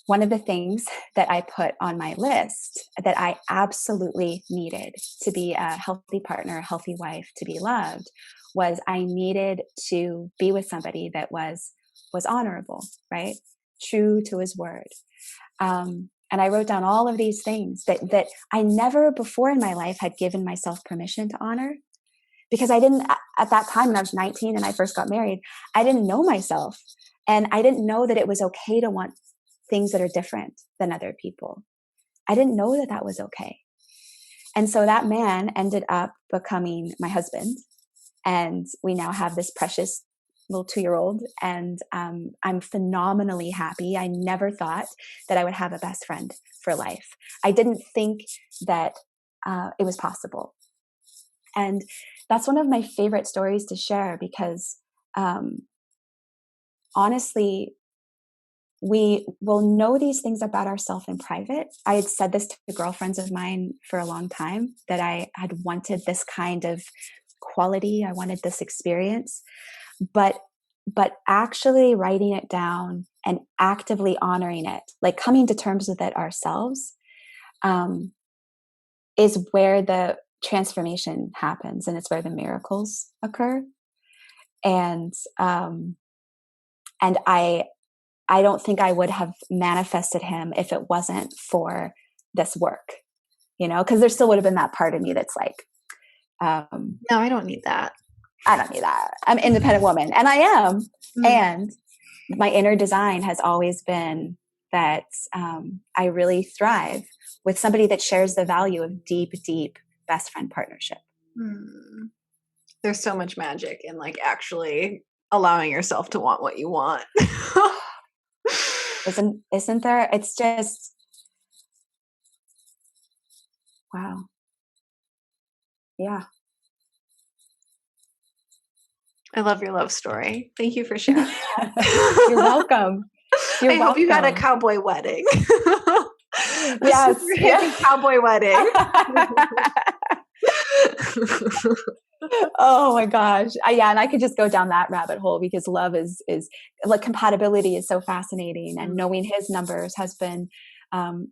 one of the things that I put on my list that I absolutely needed to be a healthy partner, a healthy wife, to be loved, was I needed to be with somebody that was honorable, right? True to his word. And I wrote down all of these things that I never before in my life had given myself permission to honor, because I didn't, at that time when I was 19 and I first got married, I didn't know myself, and I didn't know that it was okay to want things that are different than other people. I didn't know that that was okay. And so that man ended up becoming my husband, and we now have this precious little 2-year-old, and I'm phenomenally happy. I never thought that I would have a best friend for life. I didn't think that it was possible. And that's one of my favorite stories to share, because honestly, we will know these things about ourselves in private. I had said this to girlfriends of mine for a long time, that I had wanted this kind of quality. I wanted this experience, but actually writing it down and actively honoring it, like coming to terms with it ourselves, is where the transformation happens, and it's where the miracles occur. And I don't think I would have manifested him if it wasn't for this work, because there still would have been that part of me that's like, no, I don't need that. I don't need that. I'm an independent woman, and I am. And my inner design has always been that I really thrive with somebody that shares the value of deep, deep best friend partnership. Hmm. There's so much magic in like actually allowing yourself to want what you want. Isn't there? It's just, wow. Yeah. I love your love story. Thank you for sharing. You're welcome. I hope you got a cowboy wedding. A Yes. super hippie cowboy wedding. Oh my gosh. Yeah. And I could just go down that rabbit hole, because love is like, compatibility is so fascinating, and knowing his numbers has been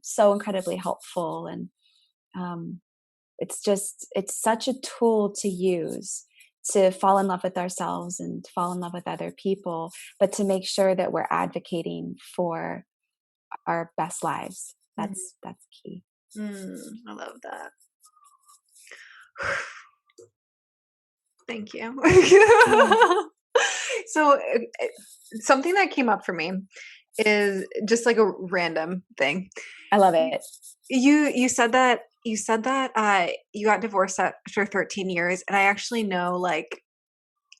so incredibly helpful. And it's such a tool to use to fall in love with ourselves and fall in love with other people, but to make sure that we're advocating for our best lives. That's key. I love that. Thank you. So something that came up for me is just like a random thing. I love it. You said that you got divorced after 13 years, and I actually know like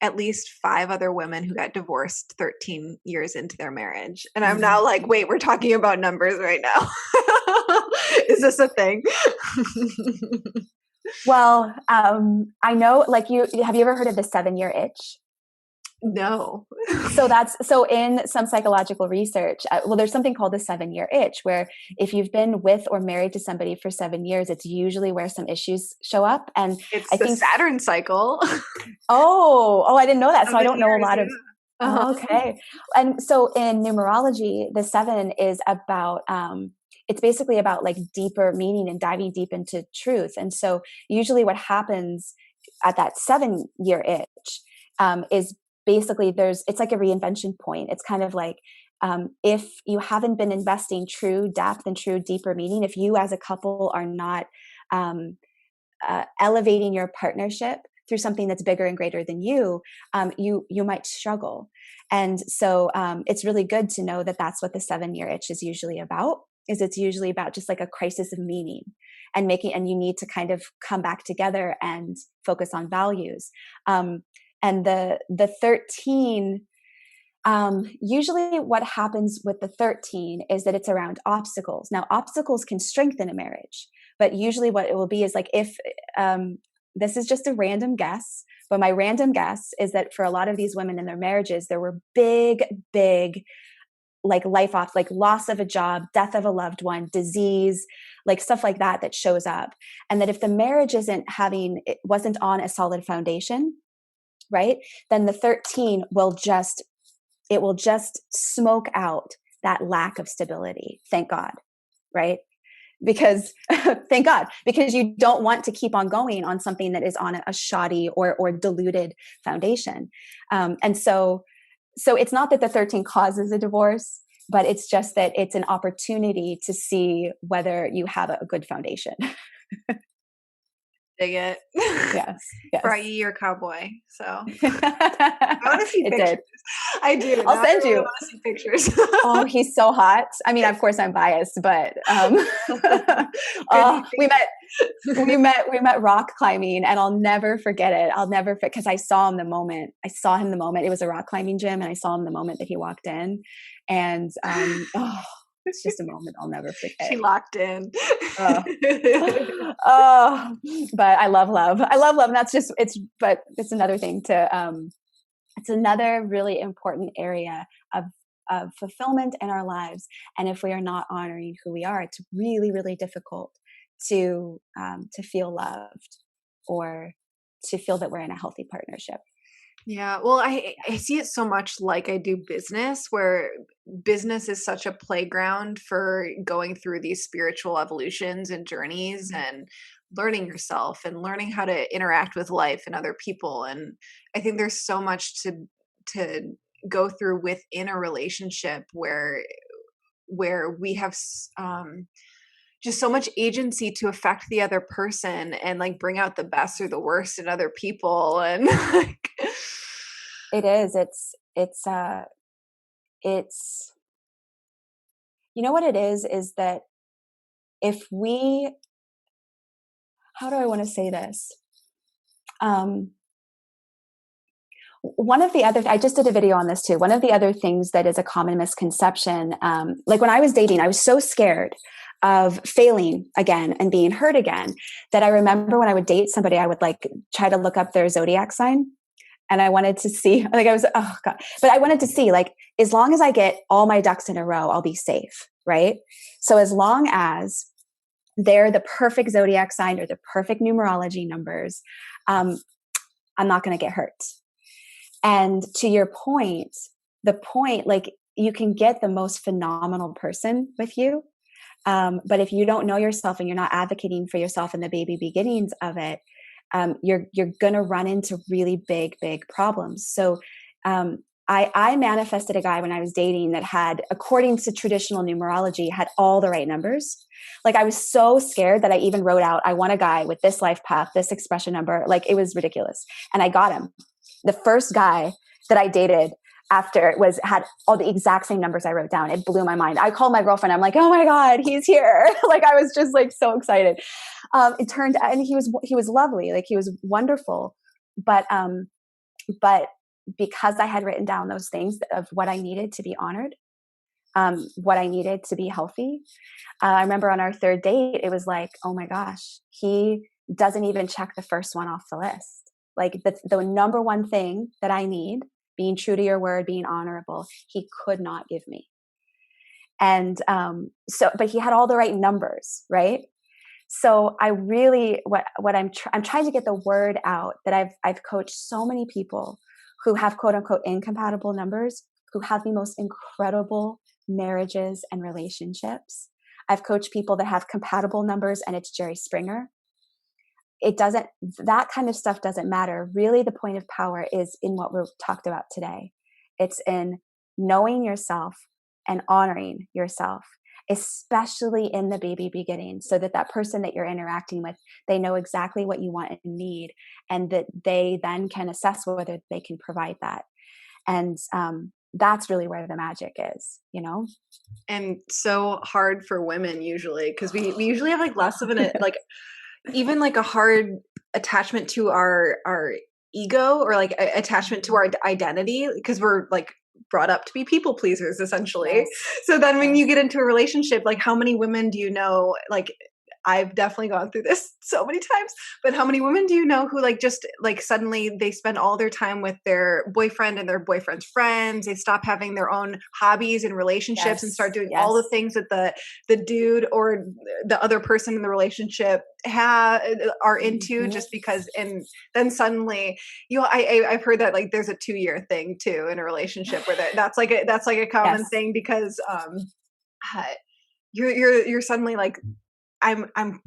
at least 5 other women who got divorced 13 years into their marriage. And I'm now like, wait, we're talking about numbers right now. Is this a thing? Well, I know, like, have you ever heard of the 7-year itch? No. So in some psychological research, well, there's something called the 7-year itch, where if you've been with or married to somebody for 7 years, it's usually where some issues show up. And It's I the think Saturn cycle. I didn't know that. So I don't know a 7 years, lot of. yeah. Uh-huh. Okay. And so in numerology, the 7 is about, it's basically about like deeper meaning and diving deep into truth. And so usually what happens at that 7-year itch is basically it's like a reinvention point. It's kind of like, if you haven't been investing true depth and true deeper meaning, if you as a couple are not elevating your partnership through something that's bigger and greater than you, you might struggle. And so it's really good to know that that's what the 7-year itch is usually about. It's usually about just like a crisis of meaning, and you need to kind of come back together and focus on values. And the 13, usually what happens with the 13 is that it's around obstacles. Now, obstacles can strengthen a marriage, but usually what it will be is like, if this is just a random guess, but my random guess is that for a lot of these women in their marriages, there were big, like life off, like loss of a job, death of a loved one, disease, like stuff like that shows up. And that if the marriage wasn't on a solid foundation, right, then the 13 will just smoke out that lack of stability. Thank God. Right? Because thank God, because you don't want to keep on going on something that is on a shoddy or diluted foundation. And so it's not that the 13 causes a divorce, but it's just that it's an opportunity to see whether you have a good foundation. Dig it. Yes. Brought you your cowboy. So I want to see pictures. I do. I'll send you. I want to see pictures. Oh, he's so hot. I mean, of course I'm biased, but we met rock climbing, and I'll never forget it. Because I saw him the moment. It was a rock climbing gym, and I saw him the moment that he walked in, and it's just a moment I'll never forget. She locked in. But I love love. And it's another thing it's another really important area of fulfillment in our lives. And if we are not honoring who we are, it's really, really difficult to feel loved or to feel that we're in a healthy partnership. Yeah. Well, I see it so much like I do business, where business is such a playground for going through these spiritual evolutions and journeys and learning yourself and learning how to interact with life and other people. And I think there's so much to go through within a relationship where we have just so much agency to affect the other person and like bring out the best or the worst in other people. And like, it is, you know what it is that if we how do I want to say this? One of the other, I just did a video on this too. One of the other things that is a common misconception, like when I was dating, I was so scared of failing again and being hurt again that I remember when I would date somebody, I would like try to look up their zodiac sign. And I wanted to see, like I was, oh God, but I wanted to see like, as long as I get all my ducks in a row, I'll be safe. Right. So as long as they're the perfect zodiac sign or the perfect numerology numbers, I'm not going to get hurt. And to your point, the point, like you can get the most phenomenal person with you. But if you don't know yourself and you're not advocating for yourself in the baby beginnings of it, you're going to run into really big problems. So I manifested a guy when I was dating that had, according to traditional numerology, had all the right numbers. Like I was so scared that I even wrote out, I want a guy with this life path, this expression number. Like it was ridiculous. And I got him. The first guy that I dated after had all the exact same numbers I wrote down. It blew my mind. I called my girlfriend. I'm like, oh my God, he's here. Like I was just like so excited. It turned out, and he was lovely. Like he was wonderful. But because I had written down those things of what I needed to be honored, what I needed to be healthy. I remember on our third date, it was like, oh my gosh, he doesn't even check the first one off the list. Like the number one thing that I need, being true to your word, being honorable, he could not give me. And but he had all the right numbers, right? So I really, what I'm trying to get the word out that I've coached so many people who have quote unquote incompatible numbers, who have the most incredible marriages and relationships. I've coached people that have compatible numbers and it's Jerry Springer. That kind of stuff doesn't matter. Really, the point of power is in what we're talked about today. It's in knowing yourself and honoring yourself, especially in the baby beginning, so that person that you're interacting with, they know exactly what you want and need, and that they then can assess whether they can provide that. And that's really where the magic is, you know? And so hard for women usually, because we usually have like less of an, like, even like a hard attachment to our ego, or like attachment to our identity, because we're like brought up to be people pleasers essentially. Yes. So then when you get into a relationship, like how many women do you know, like I've definitely gone through this so many times, but how many women do you know who like just like suddenly they spend all their time with their boyfriend and their boyfriend's friends? They stop having their own hobbies and relationships and start doing all the things that the dude or the other person in the relationship are into, just because. And then suddenly I've heard that like there's a 2-year thing too in a relationship where that's like a common thing, because you're suddenly like, I'm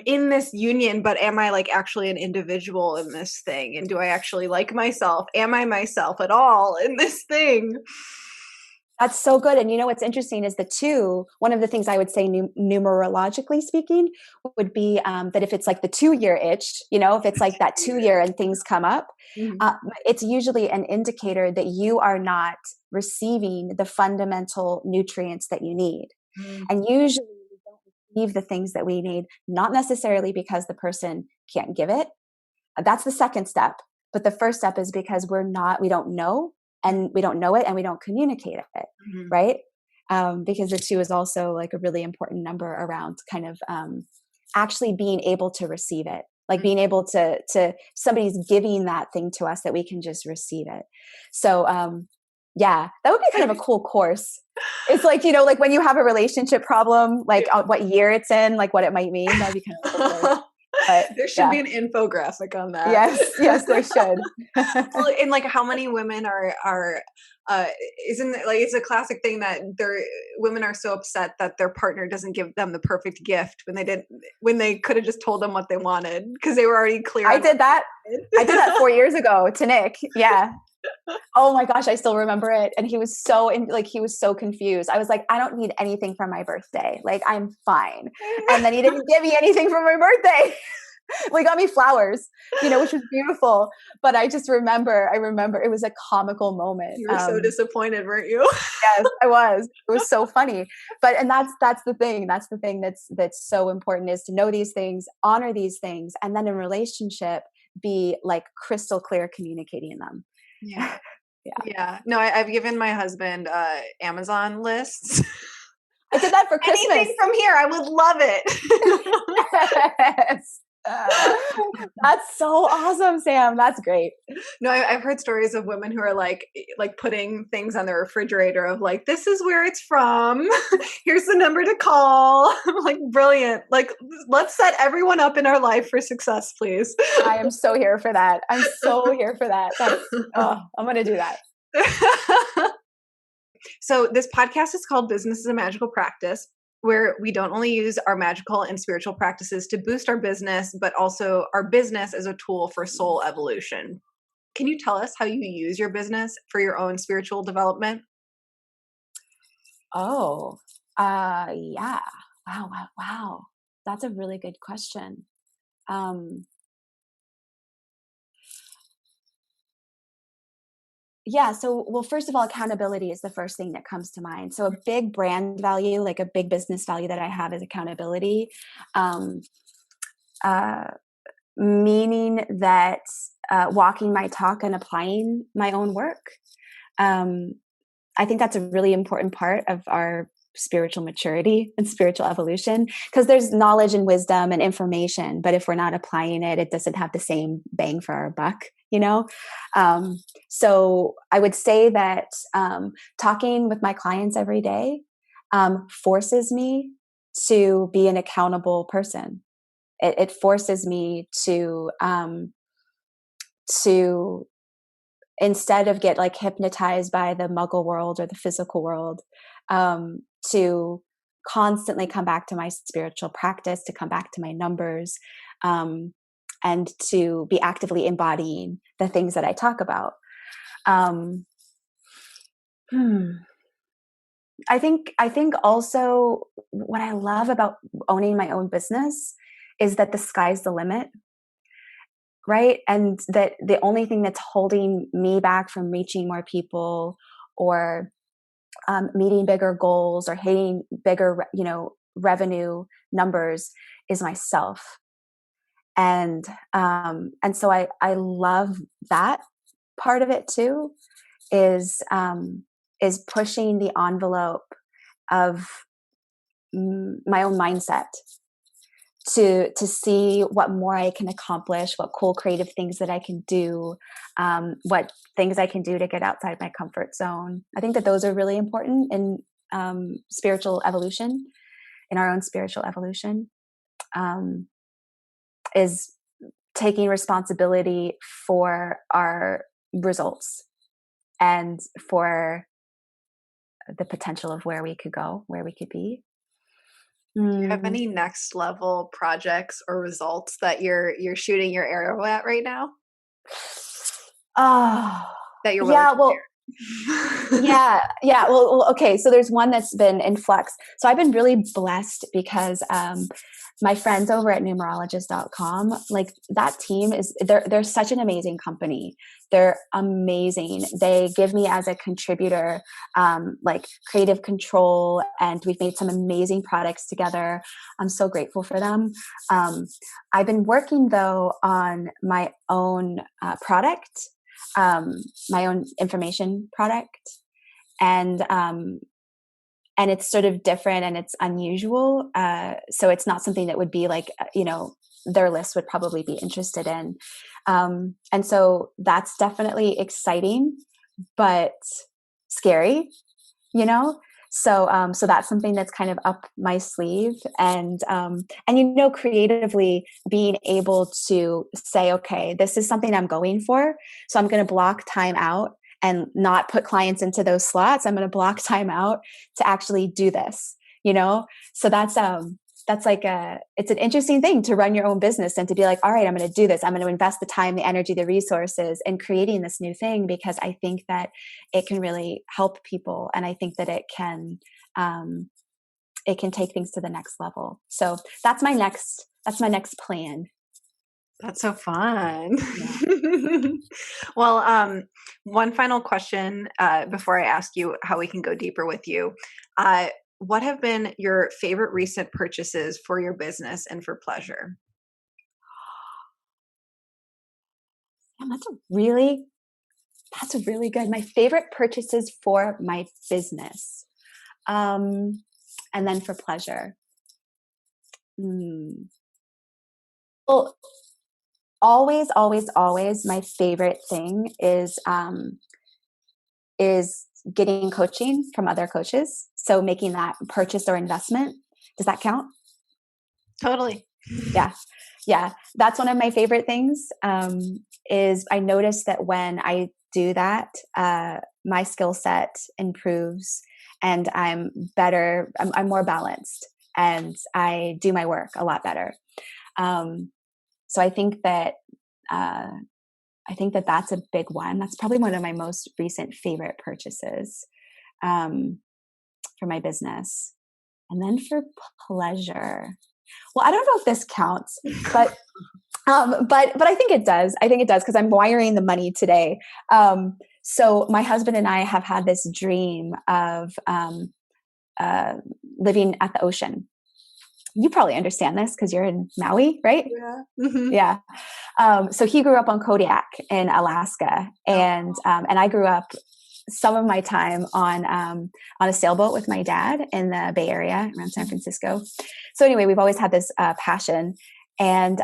in this union, but am I like actually an individual in this thing? And do I actually like myself? Am I myself at all in this thing? That's so good. And you know, what's interesting is one of the things I would say numerologically speaking would be that if it's like the 2-year itch, you know, if it's like that 2-year and things come up, it's usually an indicator that you are not receiving the fundamental nutrients that you need. And usually we don't receive the things that we need, not necessarily because the person can't give it. That's the second step. But the first step is because we don't know. And we don't know it and we don't communicate it, right? Because the 2 is also like a really important number around kind of actually being able to receive it. Like being able to somebody's giving that thing to us that we can just receive it. So yeah, that would be kind of a cool course. It's like, you know, like when you have a relationship problem, like what year it's in, like what it might mean. That'd be kind of a cool course. But, there should be an infographic on that. Yes, there should. Well, and like how many women are isn't it like, it's a classic thing that women are so upset that their partner doesn't give them the perfect gift when they could have just told them what they wanted, because they were already clear. I did that 4 years ago to Nick. Yeah. Oh my gosh, I still remember it. And he was so confused. I was like, I don't need anything for my birthday. Like, I'm fine. And then he didn't give me anything for my birthday. Well, he got me flowers, which was beautiful. But I remember it was a comical moment. You were so disappointed, weren't you? Yes, I was. It was so funny. And that's the thing. That's the thing that's so important, is to know these things, honor these things, and then in relationship be like crystal clear communicating them. Yeah. Yeah. Yeah. No, I've given my husband Amazon lists. I did that for Christmas. Anything from here, I would love it. Yes. That's so awesome, Sam. That's great. No, I've heard stories of women who are like putting things on their refrigerator of like, this is where it's from. Here's the number to call. I'm like, brilliant. Like, let's set everyone up in our life for success, please. I am so here for that. I'm so here for that. I'm going to do that. So this podcast is called Business is a Magical Practice, where we don't only use our magical and spiritual practices to boost our business, but also our business as a tool for soul evolution. Can you tell us how you use your business for your own spiritual development? Oh, yeah. Wow. That's a really good question. Yeah. So, well, first of all, accountability is the first thing that comes to mind. So, a big brand value, like a big business value that I have, is accountability. Um, Meaning that walking my talk and applying my own work. I think that's a really important part of our spiritual maturity and spiritual evolution, because there's knowledge and wisdom and information, but if we're not applying it, it doesn't have the same bang for our buck, So I would say that talking with my clients every day forces me to be an accountable person. It forces me to instead of get like hypnotized by the muggle world or the physical world, to constantly come back to my spiritual practice, to come back to my numbers, and to be actively embodying the things that I talk about. I think also what I love about owning my own business is that the sky's the limit. Right. And that the only thing that's holding me back from reaching more people, or meeting bigger goals, or hitting bigger, revenue numbers, is myself. And so I love that part of it too, is pushing the envelope of my own mindset, to see what more I can accomplish, what cool creative things that I can do, what things I can do to get outside my comfort zone. I think that those are really important in spiritual evolution, in our own spiritual evolution, is taking responsibility for our results and for the potential of where we could go, where we could be. Do you have any next level projects or results that you're shooting your arrow at right now? Oh, that you're willing to share? Yeah. Well, okay. So there's one that's been in flux. So I've been really blessed because my friends over at Numerologist.com, like that team they're such an amazing company. They're amazing. They give me as a contributor, like creative control, and we've made some amazing products together. I'm so grateful for them. I've been working though on my own product, my own information product, and it's sort of different and it's unusual. So it's not something that would be like, their list would probably be interested in. And so that's definitely exciting, but scary, So that's something that's kind of up my sleeve, and creatively being able to say, okay, this is something I'm going for, so I'm going to block time out and not put clients into those slots. I'm going to block time out to actually do this, So that's like it's an interesting thing to run your own business and to be like, all right, I'm going to do this. I'm going to invest the time, the energy, the resources in creating this new thing, because I think that it can really help people. And I think that it can take things to the next level. So that's my next plan. That's so fun. Yeah. Well, one final question before I ask you how we can go deeper with you. What have been your favorite recent purchases for your business and for pleasure? Yeah, that's really good. My favorite purchases for my business, and then for pleasure. Hmm. Well, always, my favorite thing is getting coaching from other coaches. So making that purchase or investment. Does that count? Totally. Yeah. Yeah. That's one of my favorite things. Is I notice that when I do that, my skill set improves and I'm better. I'm more balanced and I do my work a lot better. Um, so uh, I think that that's a big one. That's probably one of my most recent favorite purchases, um, for my business. And then for pleasure, well, I don't know if this counts, but but I think it does. I think it does because I'm wiring the money today. So my husband and I have had this dream of uh, living at the ocean. You probably understand this because you're in Maui, right? Yeah. Yeah. So he grew up on Kodiak in Alaska, and I grew up some of my time on a sailboat with my dad in the Bay Area around San Francisco. So anyway, we've always had this passion, and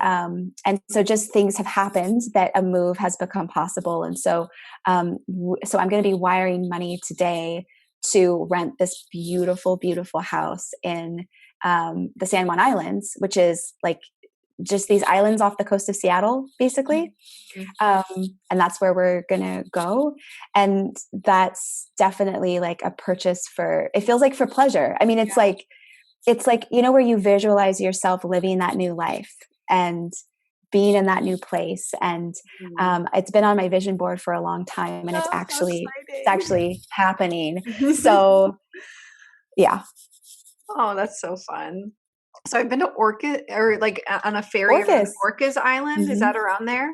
so just things have happened that a move has become possible, and so so I'm going to be wiring money today to rent this beautiful house in the San Juan Islands, which is like just these islands off the coast of Seattle, basically. And that's where we're going to go. And that's definitely like a purchase it feels like for pleasure. I mean, it's like, where you visualize yourself living that new life and being in that new place. And it's been on my vision board for a long time and it's actually happening. So yeah. Oh, that's so fun. So I've been to Orcas or like on a ferry around Orcas. Orcas Island. Is that around there?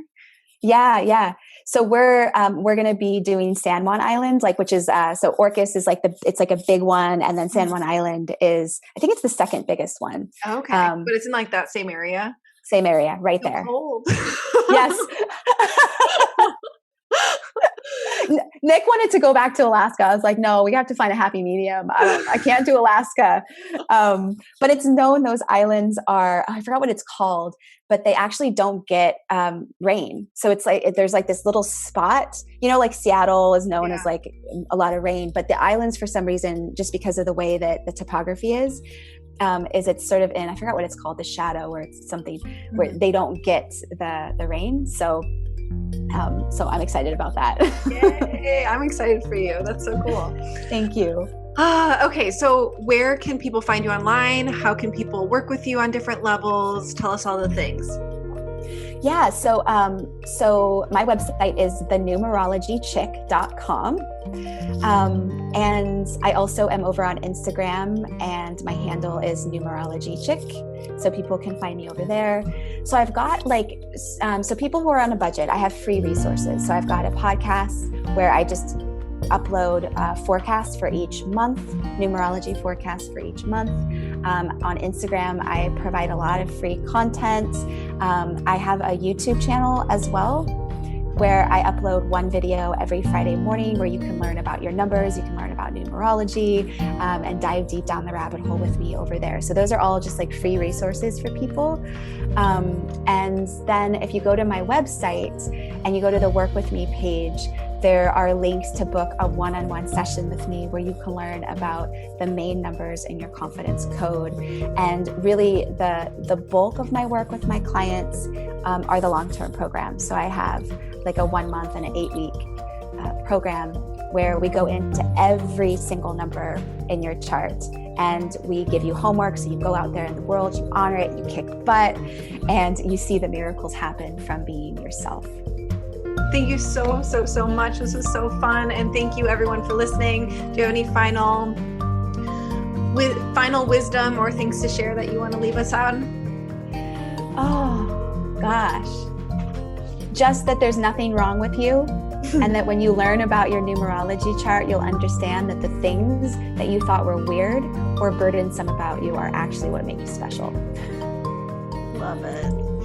Yeah. So we're going to be doing San Juan Island, which is so Orcas is it's like a big one, and then San Juan Island is, I think it's the second biggest one. Okay, but it's in like that same area. Same area, right So there. cold. Yes. Nick wanted to go back to Alaska. I was like, no, we have to find a happy medium. I can't do Alaska. But it's known those islands are, I forgot what it's called, but they actually don't get rain. So it's like, there's like this little spot, like Seattle is known as like a lot of rain, but the islands for some reason, just because of the way that the topography is it's sort of in, I forgot what it's called, the shadow, or it's something where they don't get the rain. So I'm excited about that. Yay, I'm excited for you. That's so cool. Thank you. Okay, so where can people find you online? How can people work with you on different levels? Tell us all the things. Yeah, so my website is thenumerologychick.com. And I also am over on Instagram, and my handle is numerologychick. So people can find me over there. So I've got so people who are on a budget, I have free resources. So I've got a podcast where I just upload forecasts for each month, numerology forecasts for each month. On Instagram, I provide a lot of free content. I have a YouTube channel as well, where I upload one video every Friday morning where you can learn about your numbers, you can learn about numerology, and dive deep down the rabbit hole with me over there. So those are all just like free resources for people. And then if you go to my website and you go to the Work With Me page, there are links to book a one-on-one session with me where you can learn about the main numbers in your confidence code. And really the bulk of my work with my clients are the long-term programs. So I have like a 1 month and an 8-week program where we go into every single number in your chart, and we give you homework. So you go out there in the world, you honor it, you kick butt, and you see the miracles happen from being yourself. Thank you so much. This was so fun. And thank you everyone for listening. Do you have any final wisdom or things to share that you want to leave us on? gosh. Just that there's nothing wrong with you, and that when you learn about your numerology chart, you'll understand that the things that you thought were weird or burdensome about you are actually what make you special. Love it.